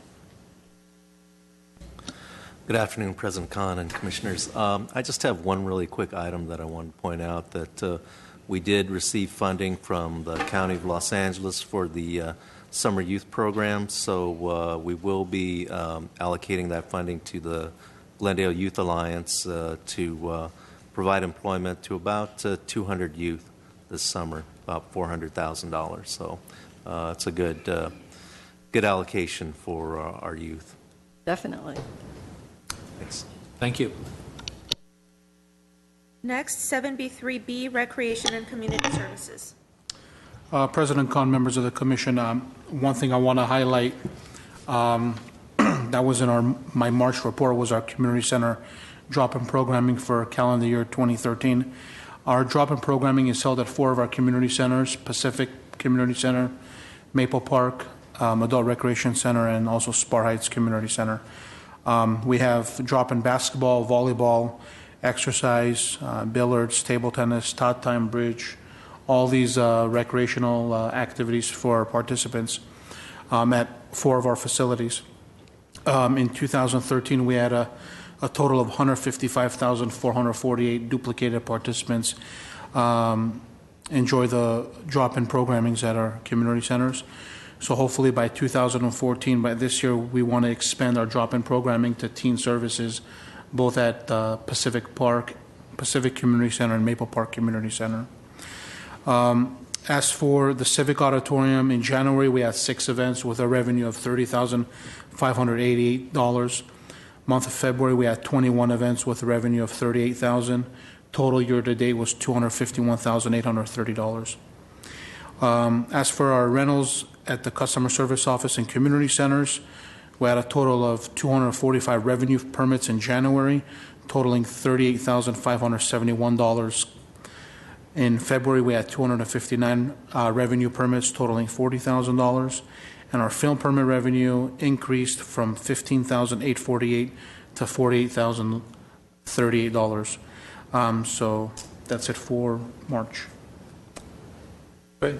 Good afternoon, President Khan and Commissioners. I just have one really quick item that I want to point out, that we did receive funding from the County of Los Angeles for the summer youth program, so we will be allocating that funding to the Glendale Youth Alliance to provide employment to about 200 youth this summer, about $400,000. So it's a good allocation for our youth. Definitely. Thanks. Thank you. Next, 7B3B, recreation and community services. President Khan, members of the Commission, one thing I want to highlight that was in my March report was our community center drop-in programming for calendar year 2013. Our drop-in programming is held at 4 of our community centers: Pacific Community Center, Maple Park, Adult Recreation Center, and also Spar Heights Community Center. We have drop-in basketball, volleyball, exercise, billiards, table tennis, tot time, bridge, all these recreational activities for participants at 4 of our facilities. In 2013, we had a total of 155,448 duplicated participants enjoy the drop-in programmings at our community centers. So hopefully by 2014, by this year, we want to expand our drop-in programming to teen services, both at Pacific Community Center and Maple Park Community Center. As for the Civic Auditorium, in January, we had 6 events with a revenue of $30,588. Month of February, we had 21 events with a revenue of $38,000. Total year-to-date was $251,830. As for our rentals at the customer service office and community centers, we had a total of 245 revenue permits in January, totaling $38,571. In February, we had 259 revenue permits, totaling $40,000. And our film permit revenue increased from $15,848 to $48,038. So that's it for March. Great.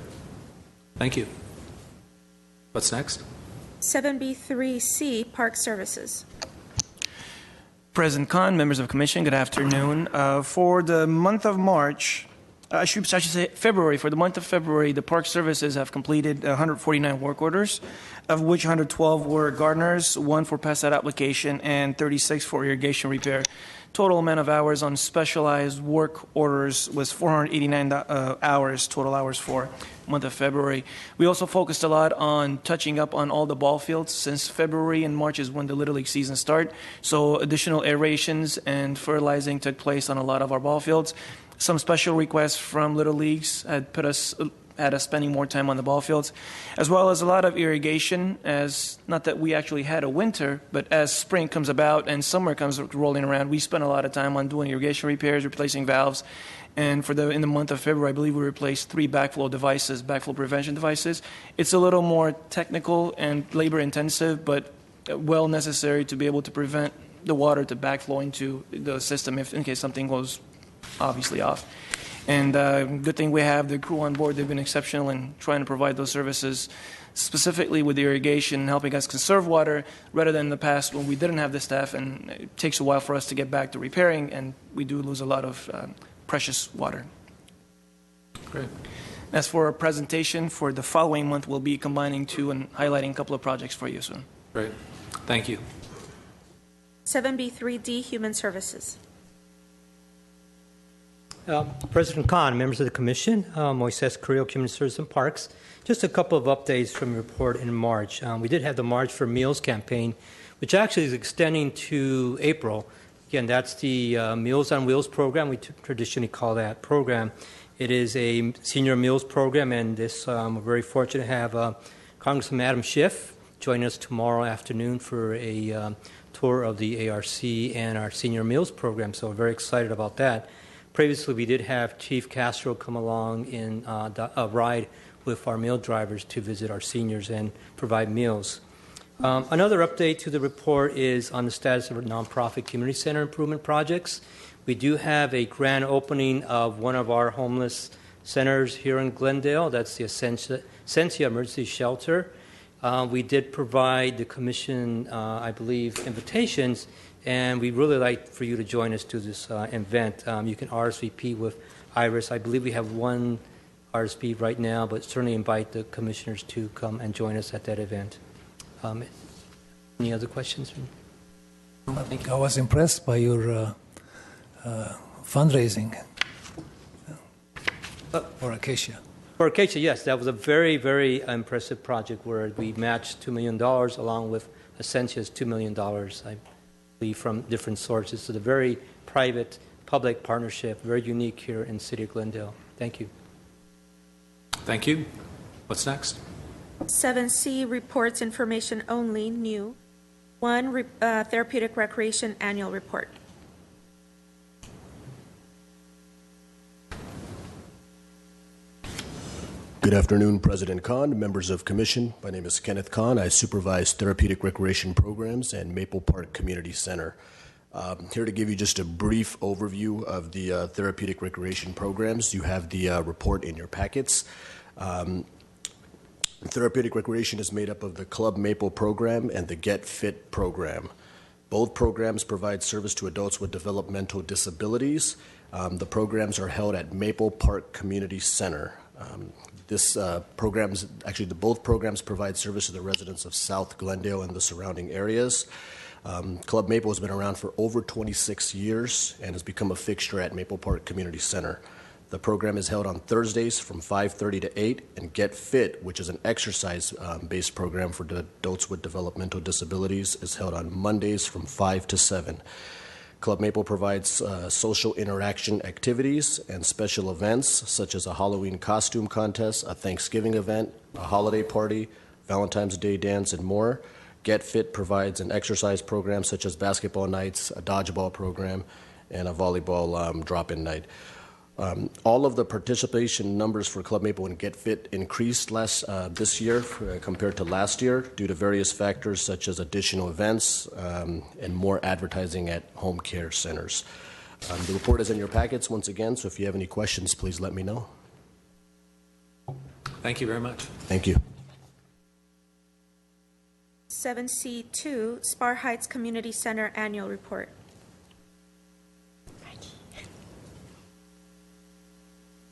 Thank you. What's next? 7B3C, park services. President Khan, members of the Commission, good afternoon. For the month of March, I should say February. For the month of February, the Park Services have completed 149 work orders, of which 112 were gardeners, 1 for pesticide application, and 36 for irrigation repair. Total amount of hours on specialized work orders was 489 hours, total hours for month of February. We also focused a lot on touching up on all the ball fields, since February and March is when the Little League season starts. So additional aerations and fertilizing took place on a lot of our ball fields. Some special requests from Little Leagues had us spending more time on the ball fields, as well as a lot of irrigation, as not that we actually had a winter, but as spring comes about and summer comes rolling around, we spent a lot of time on doing irrigation repairs, replacing valves. And in the month of February, I believe we replaced 3 backflow prevention devices. It's a little more technical and labor intensive, but well necessary to be able to prevent the water to backflow into the system in case something goes obviously off. And good thing we have the crew on board. They've been exceptional in trying to provide those services, specifically with the irrigation, helping us conserve water rather than in the past when we didn't have the staff, and it takes a while for us to get back to repairing, and we do lose a lot of precious water. Great. As for our presentation for the following month, we'll be combining two and highlighting a couple of projects for you soon. Great. Thank you. 7B3D, Human Services. President Khan, members of the Commission, Moises Carrillo, Human Services and Parks. Just a couple of updates from your report in March. We did have the March for Meals campaign, which actually is extending to April. Again, that's the Meals on Wheels program. We traditionally call that program. It is a senior meals program, and this we're very fortunate to have Congressman Adam Schiff join us tomorrow afternoon for a tour of the ARC and our senior meals program. So we're very excited about that. Previously, we did have Chief Castro come along in a ride with our meal drivers to visit our seniors and provide meals. Another update to the report is on the status of our nonprofit community center improvement projects. We do have a grand opening of one of our homeless centers here in Glendale. That's the Essentia Emergency Shelter. We did provide the Commission, I believe, invitations, and we'd really like for you to join us to this event. You can RSVP with Iris. I believe we have one RSVP right now, but certainly invite the commissioners to come and join us at that event. Any other questions? I think I was impressed by your fundraising for Acacia. For Acacia, yes, that was a very, very impressive project where we matched $2 million along with Essentia's $2 million, I believe, from different sources. So the very private public partnership, very unique here in the city of Glendale. Thank you. Thank you. What's next? 7C, Reports Information Only, new. 1, Therapeutic Recreation Annual Report. Good afternoon, President Khan, members of Commission. My name is Kenneth Khan. I supervise therapeutic recreation programs and Maple Park Community Center. Here to give you just a brief overview of the therapeutic recreation programs. You have the report in your packets. Therapeutic recreation is made up of the Club Maple program and the Get Fit program. Both programs provide service to adults with developmental disabilities. The programs are held at Maple Park Community Center. Both programs provide service to the residents of South Glendale and the surrounding areas. Club Maple has been around for over 26 years and has become a fixture at Maple Park Community Center. The program is held on Thursdays from 5:30 to 8, and Get Fit, which is an exercise-based program for adults with developmental disabilities, is held on Mondays from 5 to 7. Club Maple provides social interaction activities and special events such as a Halloween costume contest, a Thanksgiving event, a holiday party, Valentine's Day dance, and more. Get Fit provides an exercise program such as basketball nights, a dodgeball program, and a volleyball drop-in night. All of the participation numbers for Club Maple and Get Fit increased this year compared to last year due to various factors such as additional events and more advertising at home care centers. The report is in your packets once again, so if you have any questions, please let me know. Thank you very much. Thank you. 7C2, Spar Heights Community Center Annual Report.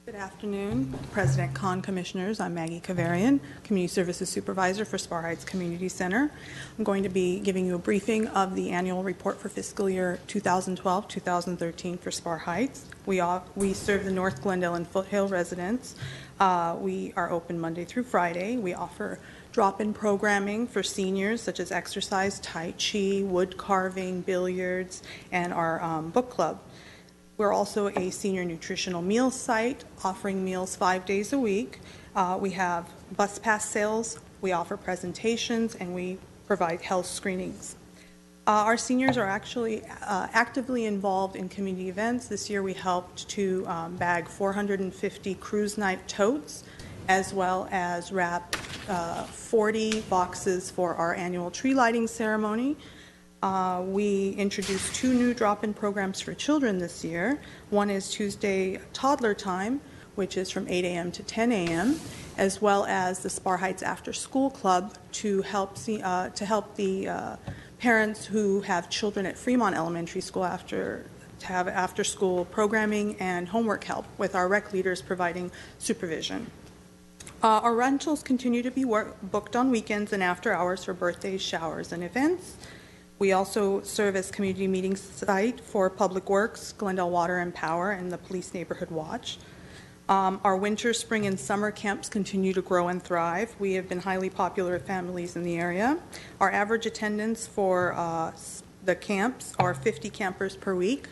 Good afternoon, President Khan, Commissioners. I'm Maggie Kavarian, Community Services Supervisor for Spar Heights Community Center. I'm going to be giving you a briefing of the annual report for fiscal year 2012-2013 for Spar Heights. We serve the North Glendale and Foothill residents. We are open Monday through Friday. We offer drop-in programming for seniors such as exercise, tai chi, wood carving, billiards, and our book club. We're also a senior nutritional meal site offering meals 5 days a week. We have bus pass sales, we offer presentations, and we provide health screenings. Our seniors are actually actively involved in community events. This year we helped to bag 450 cruise night totes, as well as wrap 40 boxes for our annual tree lighting ceremony. We introduced 2 new drop-in programs for children this year. One is Tuesday Toddler Time, which is from 8 a.m. to 10 a.m., as well as the Spar Heights After School Club to help the parents who have children at Fremont Elementary School after to have after-school programming and homework help, with our rec leaders providing supervision. Our rentals continue to be booked on weekends and after hours for birthdays, showers, and events. We also serve as community meeting site for Public Works, Glendale Water and Power, and the Police Neighborhood Watch. Our winter, spring, and summer camps continue to grow and thrive. We have been highly popular with families in the area. Our average attendance for the camps are 50 campers per week.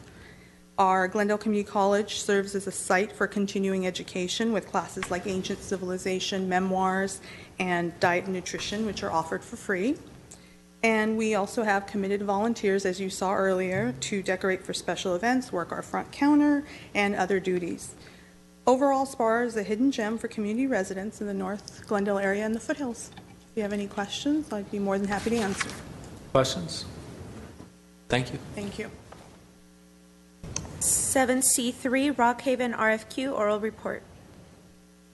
Our Glendale Community College serves as a site for continuing education with classes like Ancient Civilization, Memoirs, and Diet and Nutrition, which are offered for free. And we also have committed volunteers, as you saw earlier, to decorate for special events, work our front counter, and other duties. Overall, SPAR is a hidden gem for community residents in the North Glendale area and the foothills. If you have any questions, I'd be more than happy to answer. Questions? Thank you. Thank you. 7C3, Rockhaven RFQ, oral report.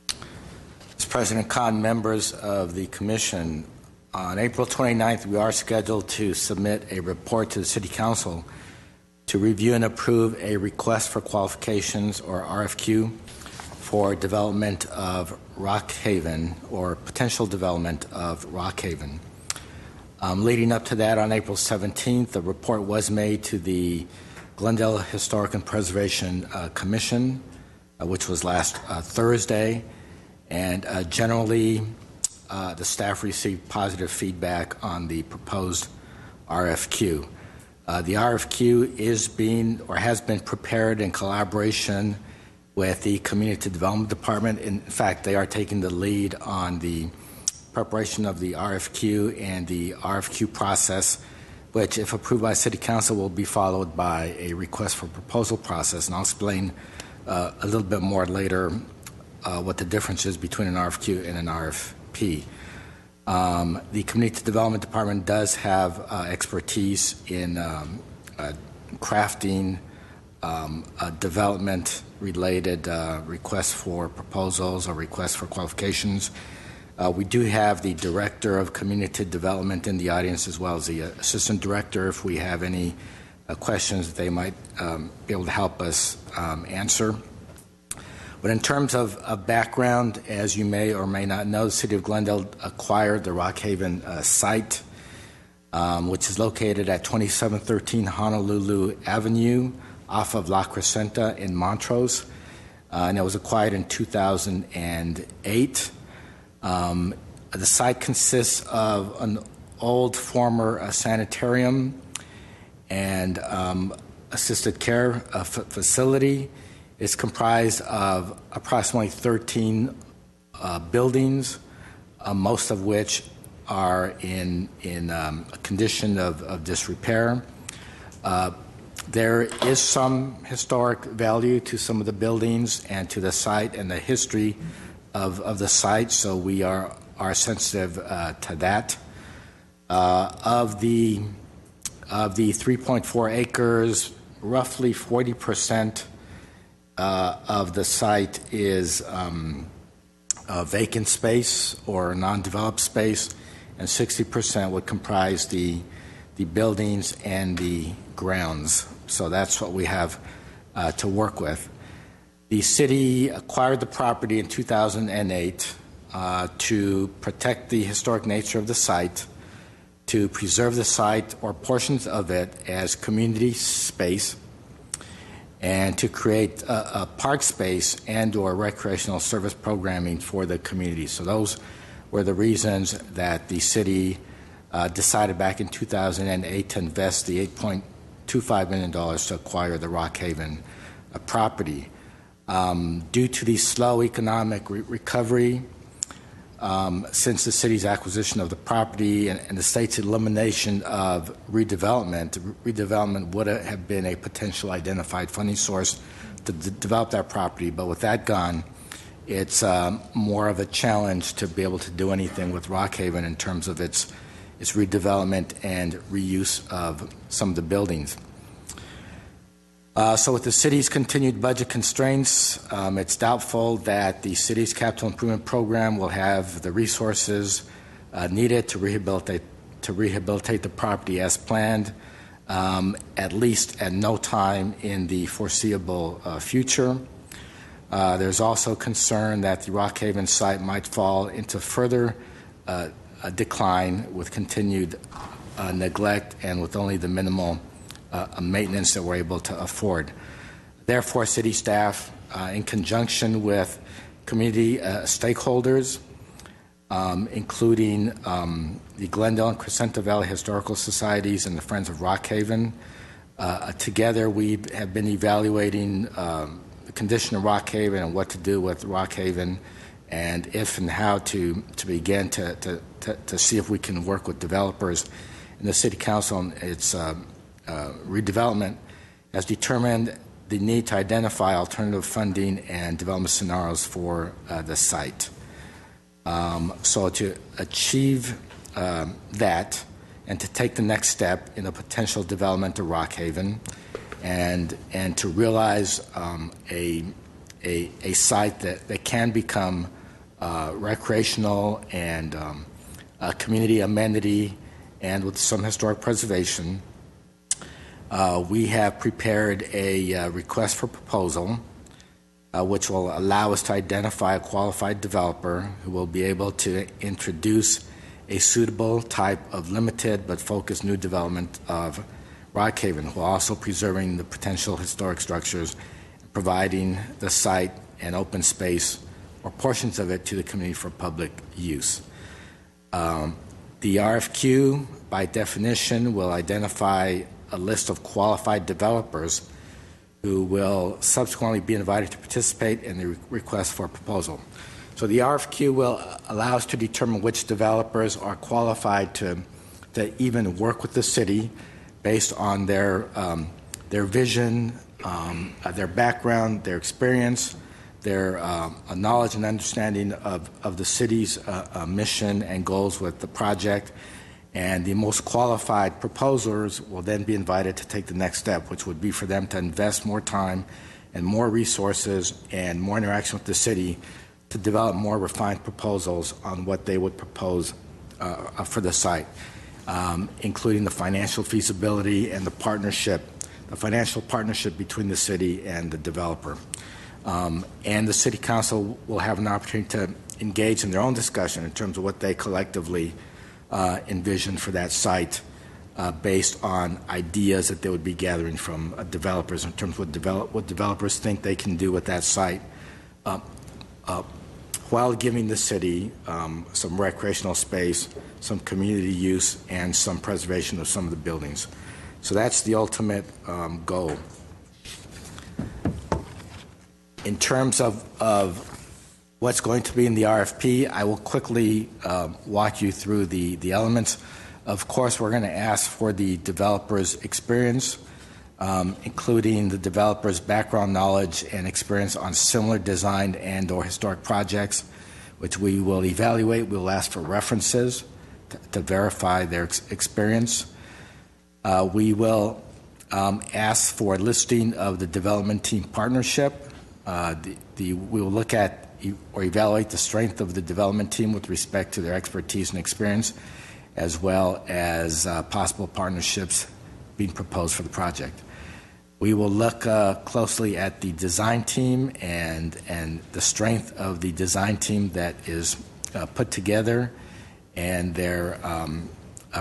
Mr. President Khan, members of the Commission, on April 29th, we are scheduled to submit a report to the City Council to review and approve a request for qualifications, or RFQ, for development of Rockhaven, or potential development of Rockhaven. Leading up to that, on April 17th, the report was made to the Glendale Historic and Preservation Commission, which was last Thursday, and generally the staff received positive feedback on the proposed RFQ. The RFQ is being, or has been, prepared in collaboration with the Community Development Department. In fact, they are taking the lead on the preparation of the RFQ and the RFQ process, which, if approved by City Council, will be followed by a request for proposal process. And I'll explain a little bit more later what the difference is between an RFQ and an RFP. The Community Development Department does have expertise in crafting development-related requests for proposals or requests for qualifications. We do have the Director of Community Development in the audience, as well as the Assistant Director, if we have any questions that they might be able to help us answer. But in terms of background, as you may or may not know, the City of Glendale acquired the Rockhaven site, which is located at 2713 Honolulu Avenue off of La Crescenta in Montrose, and it was acquired in 2008. The site consists of an old former sanitarium and assisted care facility. It's comprised of approximately 13 buildings, most of which are in a condition of disrepair. There is some historic value to some of the buildings and to the site and the history of the site, so we are sensitive to that. Of the 3.4 acres, roughly 40% of the site is vacant space or non-developed space, and 60% would comprise the buildings and the grounds. So that's what we have to work with. The city acquired the property in 2008 to protect the historic nature of the site, to preserve the site or portions of it as community space, and to create a park space and or recreational service programming for the community. So those were the reasons that the city decided back in 2008 to invest the $8.25 million to acquire the Rockhaven property. Due to the slow economic recovery since the city's acquisition of the property and the state's elimination of redevelopment would have been a potential identified funding source to develop that property. But with that gone, it's more of a challenge to be able to do anything with Rockhaven in terms of its redevelopment and reuse of some of the buildings. So with the city's continued budget constraints, it's doubtful that the city's capital improvement program will have the resources needed to rehabilitate the property as planned. at least at no time in the foreseeable future. There's also concern that the Rock Haven site might fall into further decline with continued neglect and with only the minimal maintenance that we're able to afford. Therefore, city staff, in conjunction with community stakeholders, including the Glendale and Crescenta Valley Historical Societies and the Friends of Rock Haven, together we have been evaluating the condition of Rock Haven and what to do with Rock Haven, and if and how to begin to see if we can work with developers. And the City Council and its redevelopment has determined the need to identify alternative funding and development scenarios for the site. So to achieve that and to take the next step in the potential development of Rock Haven and to realize a site that can become recreational and a community amenity and with some historic preservation, we have prepared a request for proposal which will allow us to identify a qualified developer who will be able to introduce a suitable type of limited but focused new development of Rock Haven, while also preserving the potential historic structures, providing the site and open space or portions of it to the community for public use. The RFQ, by definition, will identify a list of qualified developers who will subsequently be invited to participate in the request for a proposal. So the RFQ will allow us to determine which developers are qualified to even work with the city based on their vision, their background, their experience, their knowledge and understanding of the city's mission and goals with the project. And the most qualified proposers will then be invited to take the next step, which would be for them to invest more time and more resources and more interaction with the city to develop more refined proposals on what they would propose for the site, including the financial feasibility and the financial partnership between the city and the developer. And the City Council will have an opportunity to engage in their own discussion in terms of what they collectively envision for that site based on ideas that they would be gathering from developers in terms of what developers think they can do with that site while giving the city some recreational space, some community use, and some preservation of some of the buildings. So that's the ultimate goal. In terms of what's going to be in the RFP, I will quickly walk you through the elements. Of course, we're going to ask for the developer's experience, including the developer's background knowledge and experience on similar designed and or historic projects, which we will evaluate. We'll ask for references to verify their experience. We will ask for a listing of the development team partnership. We will look at or evaluate the strength of the development team with respect to their expertise and experience, as well as possible partnerships being proposed for the project. We will look closely at the design team and the strength of the design team that is put together and their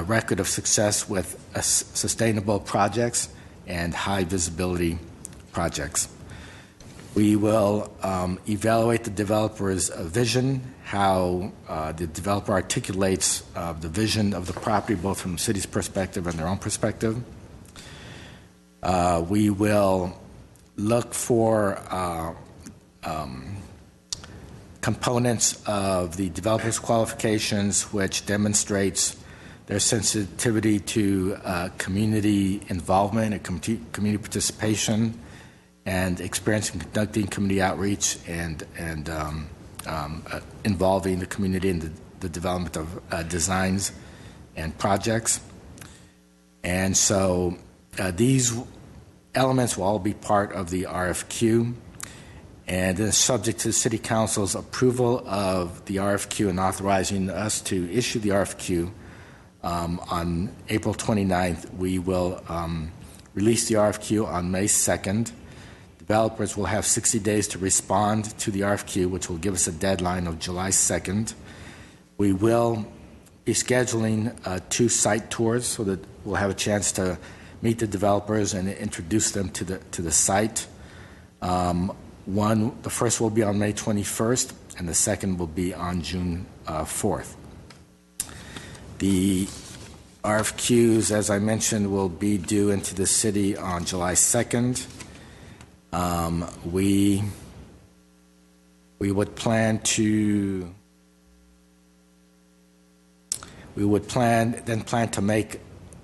record of success with sustainable projects and high visibility projects. We will evaluate the developer's vision, how the developer articulates the vision of the property, both from the city's perspective and their own perspective. We will look for components of the developer's qualifications which demonstrates their sensitivity to community involvement and community participation and experience in conducting community outreach and involving the community in the development of designs and projects. And so these elements will all be part of the RFQ, and is subject to the City Council's approval of the RFQ and authorizing us to issue the RFQ. On April 29th, we will release the RFQ on May 2nd. Developers will have 60 days to respond to the RFQ, which will give us a deadline of July 2nd. We will be scheduling 2 site tours so that we'll have a chance to meet the developers and introduce them to the site. The first will be on May 21st, and the second will be on June 4th. The RFQs, as I mentioned, will be due into the city on July 2nd. We would plan to make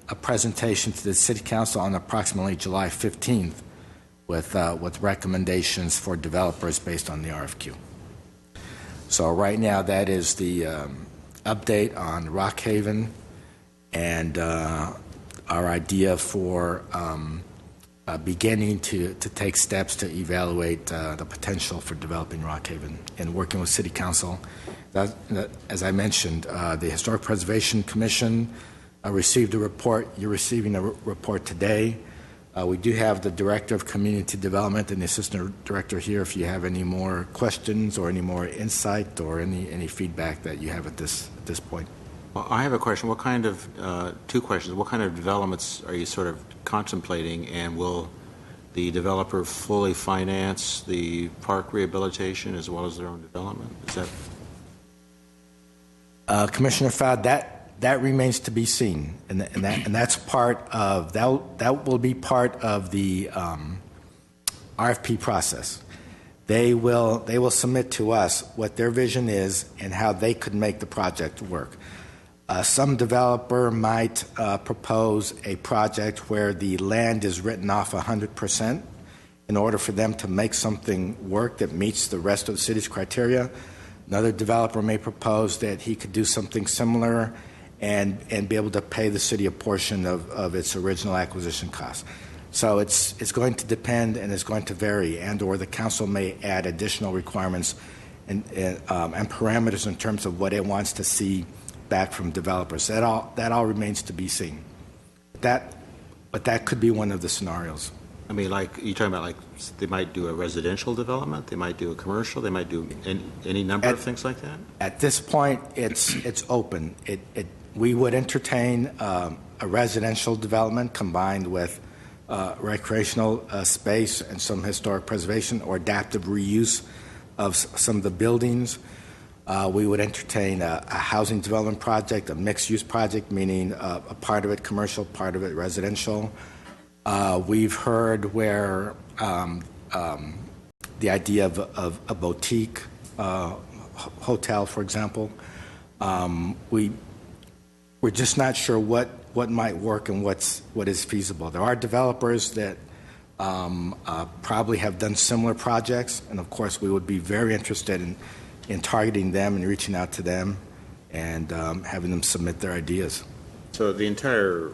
a presentation to the City Council on approximately July 15th with recommendations for developers based on the RFQ. So right now, that is the update on Rockhaven and our idea for beginning to take steps to evaluate the potential for developing Rockhaven and working with City Council. As I mentioned, the Historic Preservation Commission received a report. You're receiving a report today. We do have the Director of Community Development and the Assistant Director here if you have any more questions or any more insight or any feedback that you have at this point. Well, I have a question. What kind of, 2 questions. What kind of developments are you sort of contemplating, and will the developer fully finance the park rehabilitation as well as their own development? Is that... Commissioner Fowd, that remains to be seen, and that's part of that will be part of the RFP process. They will submit to us what their vision is and how they could make the project work. Some developer might propose a project where the land is written off 100% in order for them to make something work that meets the rest of the city's criteria. Another developer may propose that he could do something similar and be able to pay the city a portion of its original acquisition cost. So it's going to depend and it's going to vary, and/or the council may add additional requirements and parameters in terms of what it wants to see back from developers. That all remains to be seen. But that could be one of the scenarios. I mean, like, you're talking about, like, they might do a residential development, they might do a commercial, they might do any number of things like that? At this point, it's open. We would entertain a residential development combined with recreational space and some historic preservation or adaptive reuse of some of the buildings. We would entertain a housing development project, a mixed-use project, meaning a part of it commercial, part of it residential. We've heard where the idea of a boutique hotel, for example. We're just not sure what might work and what is feasible. There are developers that probably have done similar projects, and of course we would be very interested in targeting them and reaching out to them and having them submit their ideas. So the entire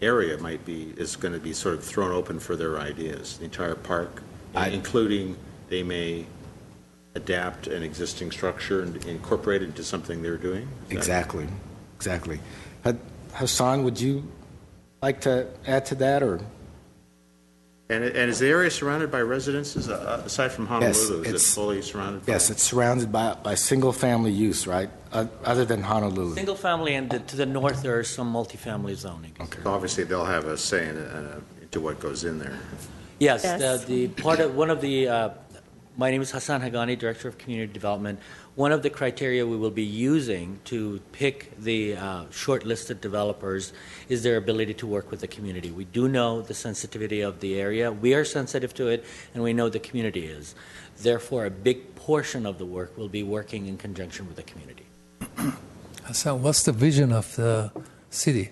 area is going to be sort of thrown open for their ideas, the entire park, including they may adapt an existing structure and incorporate it into something they're doing? Exactly. Hassan, would you like to add to that, or? And is the area surrounded by residences aside from Honolulu? Yes, is it fully surrounded by? Yes, it's surrounded by single-family use, right? Other than Honolulu. Single family, and to the north there is some multifamily zoning. Okay. So obviously, they'll have a say into what goes in there. Yes, my name is Hassan Hagani, Director of Community Development. One of the criteria we will be using to pick the shortlisted developers is their ability to work with the community. We do know the sensitivity of the area. We are sensitive to it, and we know the community is. Therefore, a big portion of the work will be working in conjunction with the community. Hassan, what's the vision of the city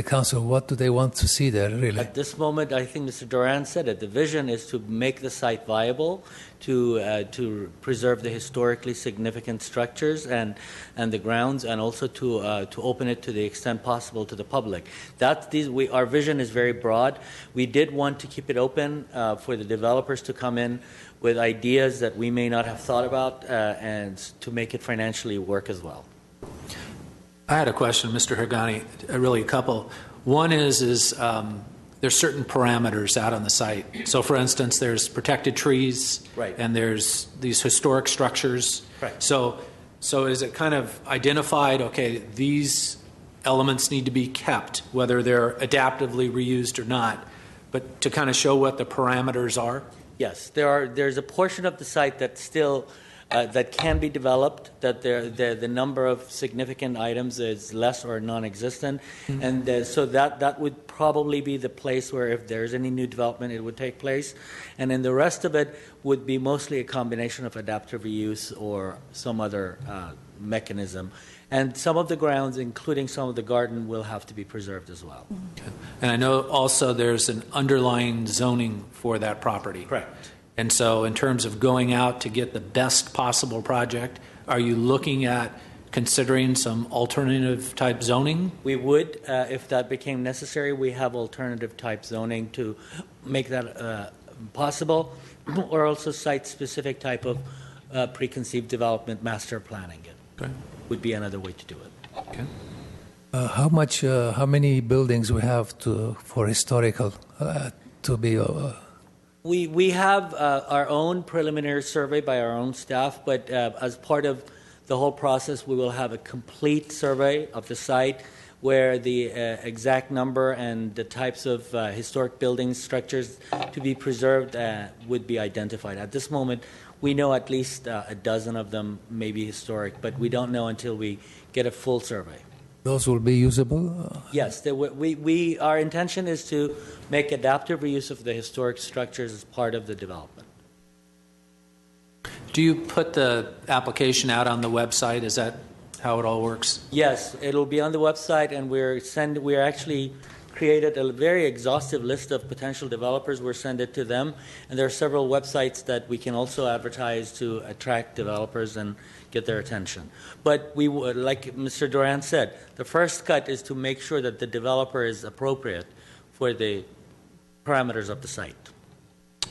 council? What do they want to see there, really? At this moment, I think Mr. Duran said it. The vision is to make the site viable, to preserve the historically significant structures and the grounds, and also to open it to the extent possible to the public. Our vision is very broad. We did want to keep it open for the developers to come in with ideas that we may not have thought about and to make it financially work as well. I had a question, Mr. Hirgani, really a couple. One is there's certain parameters out on the site. So, for instance, there's protected trees, right, and there's these historic structures. Right. So is it kind of identified, okay, these elements need to be kept, whether they're adaptively reused or not, but to kind of show what the parameters are? Yes, there's a portion of the site that still that can be developed, that the number of significant items is less or non-existent, and so that would probably be the place where if there's any new development, it would take place. And then the rest of it would be mostly a combination of adaptive reuse or some other mechanism. And some of the grounds, including some of the garden, will have to be preserved as well. Okay. And I know also there's an underlying zoning for that property. Correct. And so in terms of going out to get the best possible project, are you looking at considering some alternative type zoning? We would, if that became necessary. We have alternative type zoning to make that possible, or also site-specific type of preconceived development master planning. Okay. Would be another way to do it. Okay. How many buildings we have for historical to be? We have our own preliminary survey by our own staff, but as part of the whole process, we will have a complete survey of the site where the exact number and the types of historic buildings, structures to be preserved would be identified. At this moment, we know at least a dozen of them may be historic, but we don't know until we get a full survey. Those will be usable? Yes, our intention is to make adaptive reuse of the historic structures as part of the development. Do you put the application out on the website? Is that how it all works? Yes, it'll be on the website, and we're actually created a very exhaustive list of potential developers. We'll send it to them, and there are several websites that we can also advertise to attract developers and get their attention. But we would, like Mr. Duran said, the first cut is to make sure that the developer is appropriate for the parameters of the site.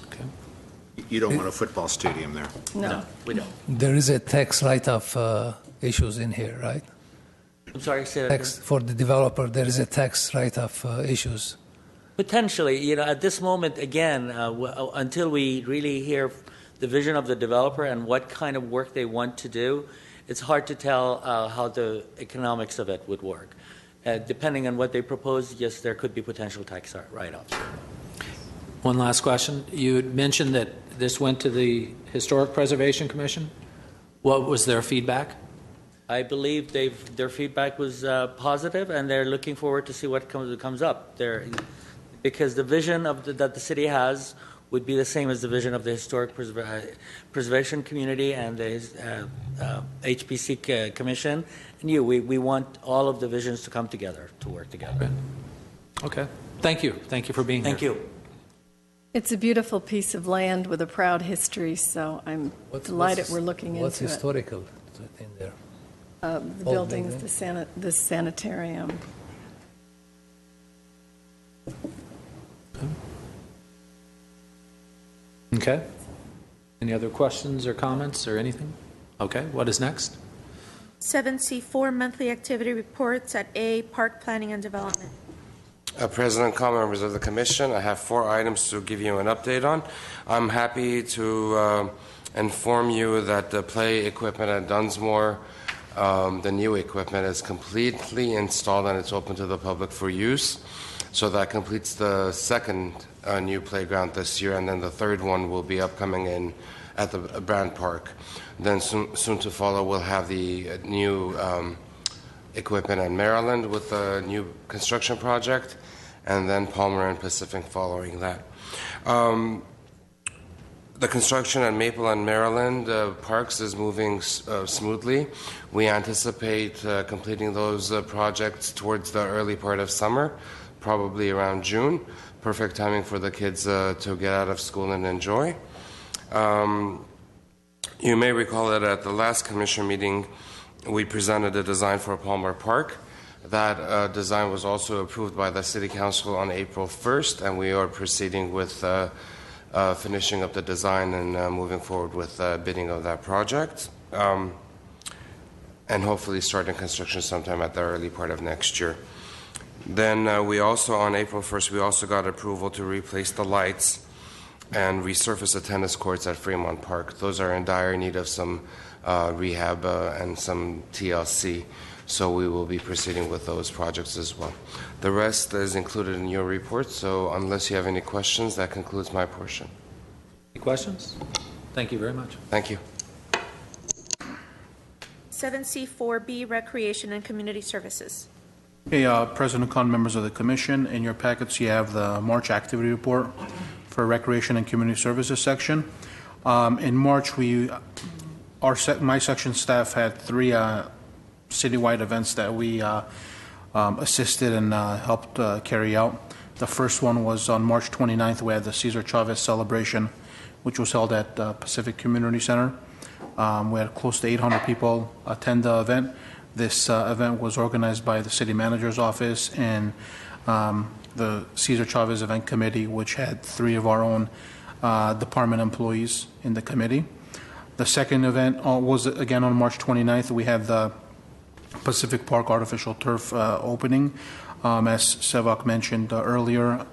Okay. You don't want a football stadium there. No, we don't. There is a tax write-off issues in here, right? I'm sorry, say that Tax for the developer. There is a tax write-off issues. Potentially, at this moment, again, until we really hear the vision of the developer and what kind of work they want to do, it's hard to tell how the economics of it would work. Depending on what they propose, yes, there could be potential tax write-offs. One last question. You had mentioned that this went to the Historic Preservation Commission. What was their feedback? I believe their feedback was positive, and they're looking forward to see what comes up. Because the vision that the city has would be the same as the vision of the Historic Preservation Community and the HPC Commission. And we want all of the visions to come together, to work together. Okay. Thank you. Thank you for being here. Thank you. It's a beautiful piece of land with a proud history, so I'm delighted we're looking into it. What's historical in there? The buildings, the sanitarium. Okay. Any other questions or comments or anything? Okay. What is next? 7C4 monthly activity reports at A, Park Planning and Development. President Khan, members of the Commission, I have 4 items to give you an update on. I'm happy to inform you that the play equipment at Dunsmore, the new equipment, is completely installed and it's open to the public for use. So that completes the second new playground this year, and then the third one will be upcoming at the Brand Park. Then soon to follow, we'll have the new equipment in Maryland with the new construction project, and then Palmer and Pacific following that. The construction at Maple and Maryland parks is moving smoothly. We anticipate completing those projects towards the early part of summer, probably around June. Perfect timing for the kids to get out of school and enjoy. You may recall that at the last commission meeting, we presented a design for Palmer Park. That design was also approved by the City Council on April 1st, and we are proceeding with finishing up the design and moving forward with bidding of that project. and hopefully starting construction sometime at the early part of next year. Then we also, on April 1st, we also got approval to replace the lights and resurface the tennis courts at Fremont Park. Those are in dire need of some rehab and some TLC, so we will be proceeding with those projects as well. The rest is included in your report, so unless you have any questions, that concludes my portion. Any questions? Thank you very much. Thank you. 7C4B, Recreation and Community Services. Hey, President Khan, members of the Commission, in your packets you have the March activity report for Recreation and Community Services section. In March, my section staff had 3 citywide events that we assisted and helped carry out. The first one was on March 29th. We had the Cesar Chavez celebration, which was held at Pacific Community Center. We had close to 800 people attend the event. This event was organized by the city manager's office and the Cesar Chavez Event Committee, which had 3 of our own department employees in the committee. The second event was again on March 29th. We had the Pacific Park Artificial Turf opening. As Sevak mentioned earlier,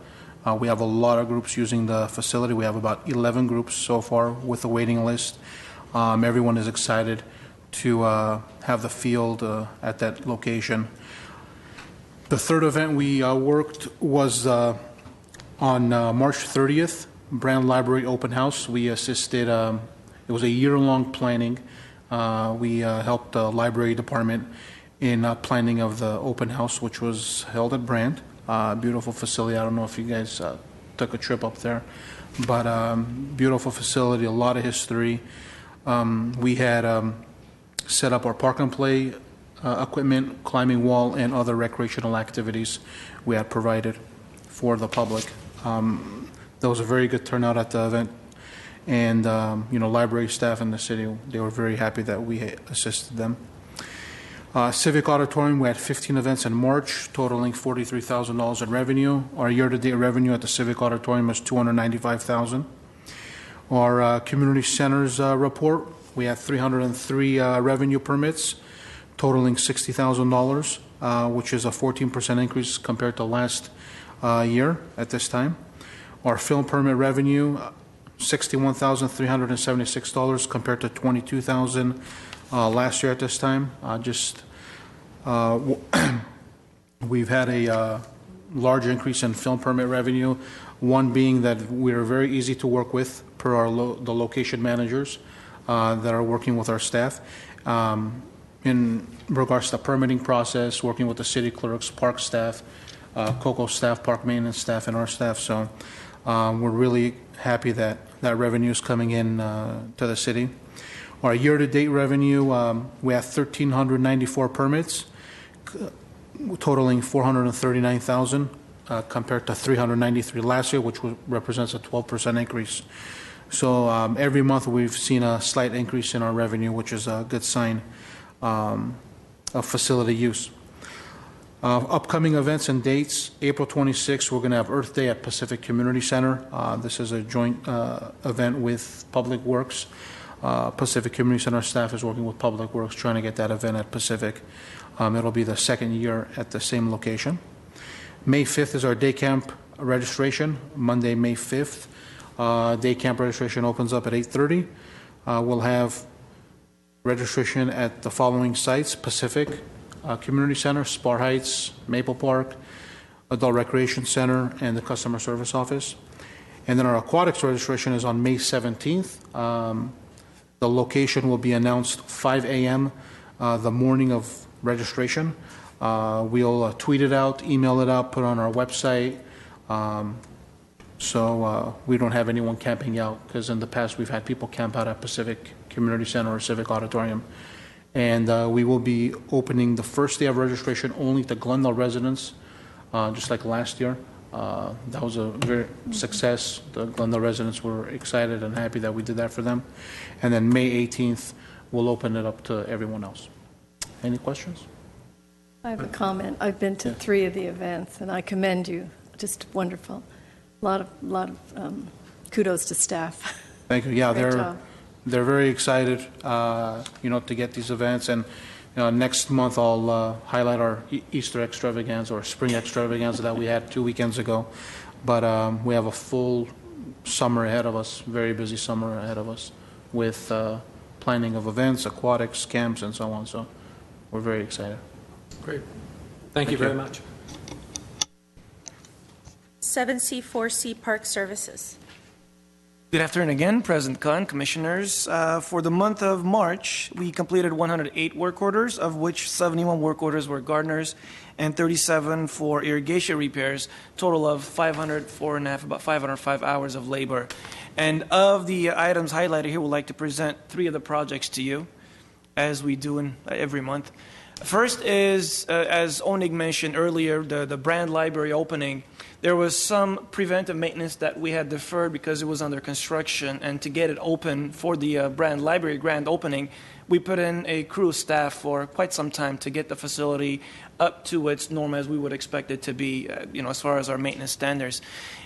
we have a lot of groups using the facility. We have about 11 groups so far with a waiting list. Everyone is excited to have the field at that location. The third event we worked was on March 30th, Brand Library Open House. We assisted, it was a year-long planning. We helped the library department in planning of the open house, which was held at Brand. Beautiful facility. I don't know if you guys took a trip up there, but beautiful facility, a lot of history. We had set up our park and play equipment, climbing wall, and other recreational activities we had provided for the public. There was a very good turnout at the event, and library staff in the city, they were very happy that we assisted them. Civic Auditorium, we had 15 events in March, totaling $43,000 in revenue. Our year-to-date revenue at the Civic Auditorium is $295,000. Our community centers report, we had 303 revenue permits, totaling $60,000, which is a 14% increase compared to last year at this time. Our film permit revenue, $61,376 compared to $22,000 last year at this time. We've had a large increase in film permit revenue, one being that we are very easy to work with per the location managers that are working with our staff. In regards to the permitting process, working with the city clerks, park staff, COCO staff, park maintenance staff, and our staff. So we're really happy that that revenue is coming in to the city. Our year-to-date revenue, we have 1,394 permits, totaling $439,000 compared to 393 last year, which represents a 12% increase. So every month we've seen a slight increase in our revenue, which is a good sign of facility use. Upcoming events and dates, April 26th, we're going to have Earth Day at Pacific Community Center. This is a joint event with Public Works. Pacific Community Center staff is working with Public Works trying to get that event at Pacific. It'll be the second year at the same location. May 5th is our day camp registration, Monday, May 5th. Day camp registration opens up at 8:30. We'll have registration at the following sites: Pacific Community Center, Spar Heights, Maple Park, Adult Recreation Center, and the Customer Service Office. And then our aquatics registration is on May 17th. The location will be announced 5 a.m. The morning of registration. We'll tweet it out, email it out, put it on our website. So we don't have anyone camping out, because in the past we've had people camp out at Pacific Community Center or Civic Auditorium. And we will be opening the first day of registration only to Glendale residents, just like last year. That was a very success. The Glendale residents were excited and happy that we did that for them. And then May 18th, we'll open it up to everyone else. Any questions? I have a comment. I've been to 3 of the events, and I commend you. Just wonderful. A lot of kudos to staff. Thank you. Yeah, Great job. they're very excited, to get these events, and Next month I'll highlight our Easter extravaganza or spring extravaganza that we had 2 weekends ago. But we have a full summer ahead of us, very busy summer ahead of us with planning of events, aquatics, camps, and so on. So we're very excited. Great. Thank you very much. 7C, 4C, Park Services. Good afternoon again, President Khan, Commissioners. For the month of March, we completed 108 work orders, of which 71 work orders were gardeners and 37 for irrigation repairs, total of 505 hours of labor. And of the items highlighted here, we'd like to present 3 of the projects to you, as we do in every month. First is, as Onig mentioned earlier, the Brand Library opening. There was some preventive maintenance that we had deferred because it was under construction, and to get it open for the Brand Library grand opening, we put in a crew of staff for quite some time to get the facility up to its norm as we would expect it to be, as far as our maintenance standards.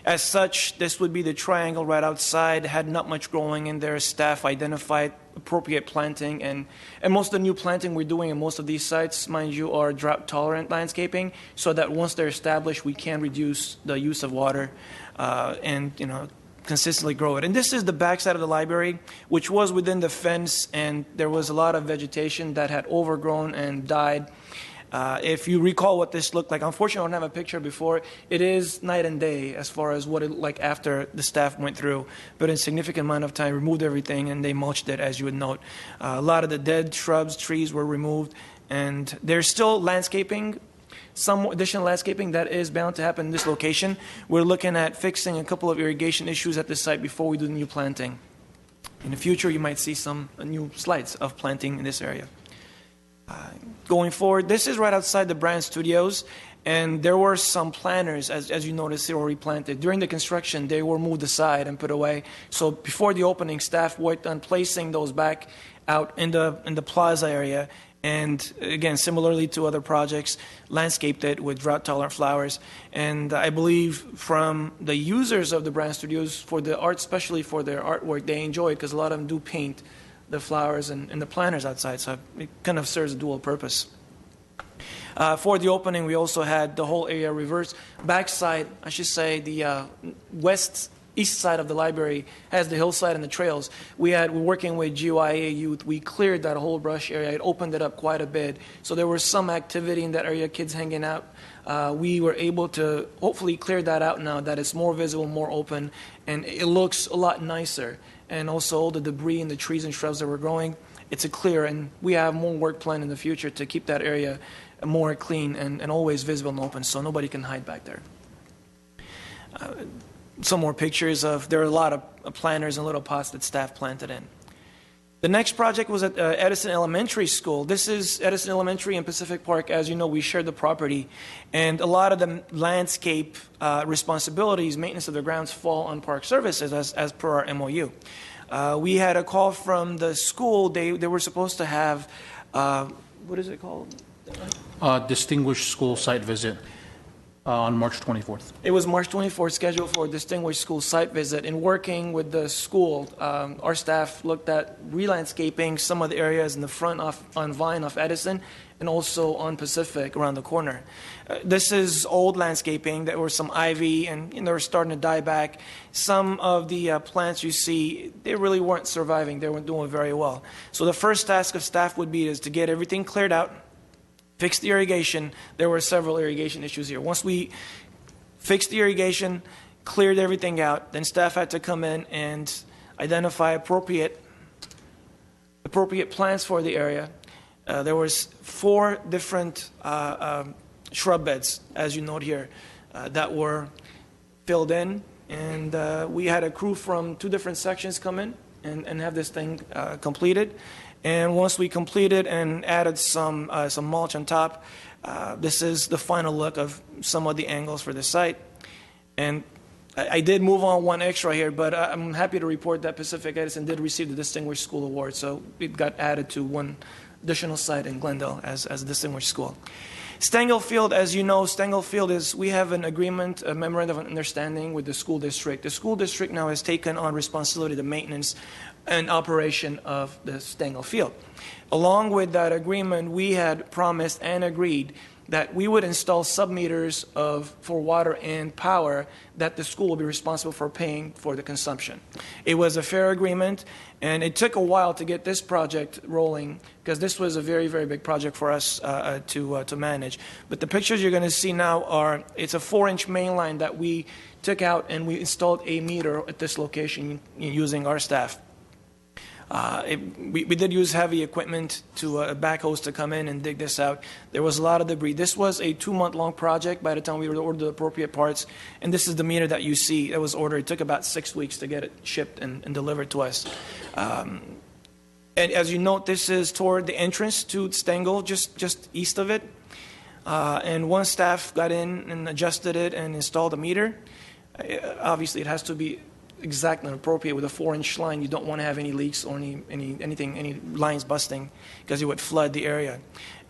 As such, this would be the triangle right outside, had not much growing in there. Staff identified appropriate planting, and most of the new planting we're doing in most of these sites, mind you, are drought-tolerant landscaping, so that once they're established, we can reduce the use of water and consistently grow it. And this is the backside of the library, which was within the fence, and there was a lot of vegetation that had overgrown and died. If you recall what this looked like, unfortunately I don't have a picture before. It is night and day as far as what it looked like after the staff went through, but in a significant amount of time removed everything and they mulched it, as you would note. A lot of the dead shrubs, trees were removed, and there's still landscaping, some additional landscaping that is bound to happen in this location. We're looking at fixing a couple of irrigation issues at this site before we do the new planting. In the future, you might see some new slides of planting in this area. Going forward, this is right outside the Brand Studios, and there were some planters, as you notice, they were replanted. During the construction, they were moved aside and put away. So before the opening, staff worked on placing those back out in the plaza area, and again, similarly to other projects, landscaped it with drought-tolerant flowers. And I believe from the users of the Brand Studios, for the art, especially for their artwork, they enjoy it because a lot of them do paint the flowers and the planters outside, so it kind of serves a dual purpose. For the opening, we also had the whole area reversed. Backside, I should say, the east side of the library has the hillside and the trails. We're working with GYA youth. We cleared that whole brush area. It opened it up quite a bit. So there was some activity in that area, kids hanging out. We were able to hopefully clear that out now that it's more visible, more open, and it looks a lot nicer. And also all the debris and the trees and shrubs that were growing, it's a clear, and we have more work planned in the future to keep that area more clean and always visible and open so nobody can hide back there. Some more pictures there are a lot of planters and little pots that staff planted in. The next project was at Edison Elementary School. This is Edison Elementary in Pacific Park. As you know, we share the property, and a lot of the landscape responsibilities, maintenance of the grounds, fall on Park Services as per our MOU. We had a call from the school. They were supposed to have, what is it called? Distinguished school site visit on March 24th. It was March 24th, scheduled for a distinguished school site visit. In working with the school, our staff looked at re-landscaping some of the areas in the front on Vine off Edison and also on Pacific around the corner. This is old landscaping. There was some ivy and they were starting to die back. Some of the plants you see, they really weren't surviving. They weren't doing very well. So the first task of staff would be is to get everything cleared out, fix the irrigation. There were several irrigation issues here. Once we fixed the irrigation, cleared everything out, then staff had to come in and identify appropriate plants for the area. There was 4 different shrub beds, as you note here, that were filled in, and we had a crew from 2 different sections come in and have this thing completed. And once we completed and added some mulch on top, this is the final look of some of the angles for the site. And I did move on one extra here, but I'm happy to report that Pacific Edison did receive the Distinguished School Award, so it got added to one additional site in Glendale as a distinguished school. Stengel Field, as you know, Stengel Field we have an agreement, a memorandum of understanding with the school district. The school district now has taken on responsibility, the maintenance, and operation of the Stengel Field. Along with that agreement, we had promised and agreed that we would install submeters for water and power that the school will be responsible for paying for the consumption. It was a fair agreement, and it took a while to get this project rolling because this was a very, very big project for us to manage. But the pictures you're going to see now it's a 4-inch main line that we took out and we installed a meter at this location using our staff. We did use heavy equipment to backhoes to come in and dig this out. There was a lot of debris. This was a 2-month-long project by the time we ordered the appropriate parts, and this is the meter that you see that was ordered. It took about 6 weeks to get it shipped and delivered to us. And as you note, this is toward the entrance to Stengel, just east of it. And once staff got in and adjusted it and installed a meter, obviously it has to be exact and appropriate with a 4-inch line. You don't want to have any leaks or any lines busting because it would flood the area.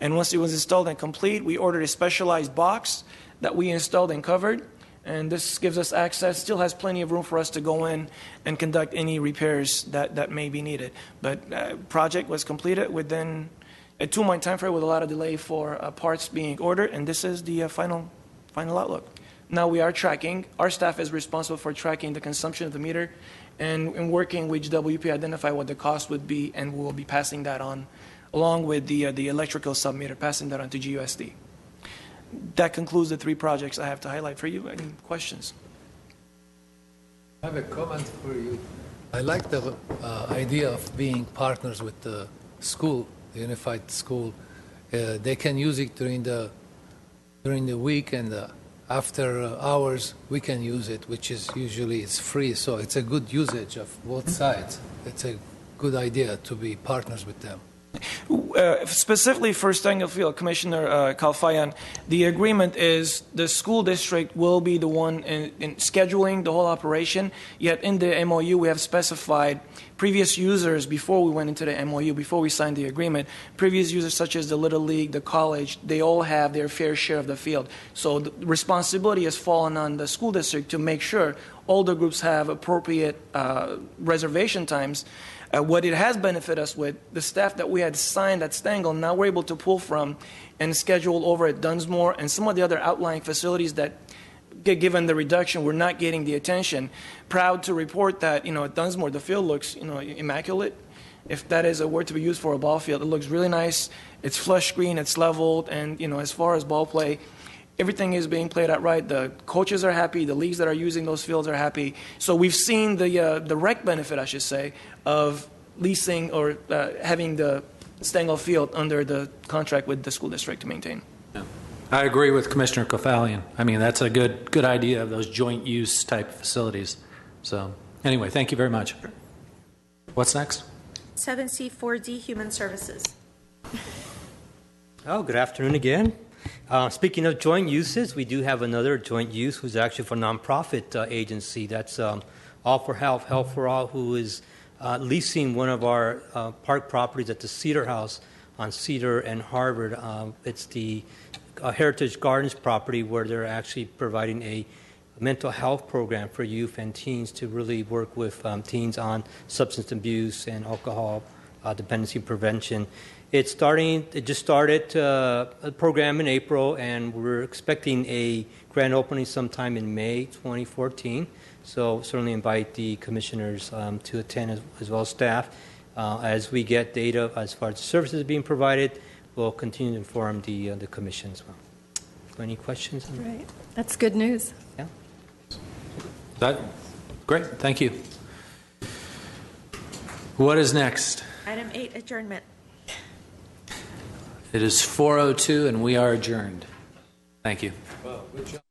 And once it was installed and complete, we ordered a specialized box that we installed and covered. And this gives us access, still has plenty of room for us to go in and conduct any repairs that may be needed. But project was completed within a 2-month time frame with a lot of delay for parts being ordered. And this is the final outlook. Now we are tracking. Our staff is responsible for tracking the consumption of the meter and working with GWP identify what the cost would be, and we will be passing that on along with the electrical submeter, passing that on to GUSD. That concludes the 3 projects I have to highlight for you. Any questions? I have a comment for you. I like the idea of being partners with the school, the unified school. They can use it during the week, and after hours we can use it, which is usually it's free. So it's a good usage of both sides. It's a good idea to be partners with them. Specifically for Stengel Field, Commissioner Kalfayan, the agreement is the school district will be the one in scheduling the whole operation, yet in the MOU we have specified previous users before we went into the MOU, before we signed the agreement, previous users such as the Little League, the college, they all have their fair share of the field. So the responsibility has fallen on the school district to make sure all the groups have appropriate reservation times. What it has benefited us with, the staff that we had signed at Stengel, now we're able to pull from and schedule over at Dunsmore and some of the other outlying facilities that, given the reduction, we're not getting the attention. Proud to report that, at Dunsmore, the field looks, immaculate. If that is a word to be used for a ball field, it looks really nice. It's flush green, it's leveled, and, as far as ball play, everything is being played out right. The coaches are happy. The leagues that are using those fields are happy. So we've seen the rec benefit, I should say, of leasing or having the Stengel Field under the contract with the school district to maintain. Yeah. I agree with Commissioner Kofalian. I mean, that's a good idea of those joint use type facilities. So anyway, thank you very much. What's next? 7C4D, Human Services. Oh, good afternoon again. Speaking of joint uses, we do have another joint use who's actually for a nonprofit agency. That's All for Health, Health for All, who is leasing one of our park properties at the Cedar House on Cedar and Harvard. It's the Heritage Gardens property where they're actually providing a mental health program for youth and teens to really work with teens on substance abuse and alcohol dependency prevention. It just started a program in April, and we're expecting a grand opening sometime in May 2014. So certainly invite the commissioners to attend as well as staff. As we get data as far as the services being provided, we'll continue to inform the commission as well. So any questions? Right. That's good news. Yeah. Great. Thank you. What is next? Item 8, adjournment. It is 4:02 and we are adjourned. Thank you. Well, good job.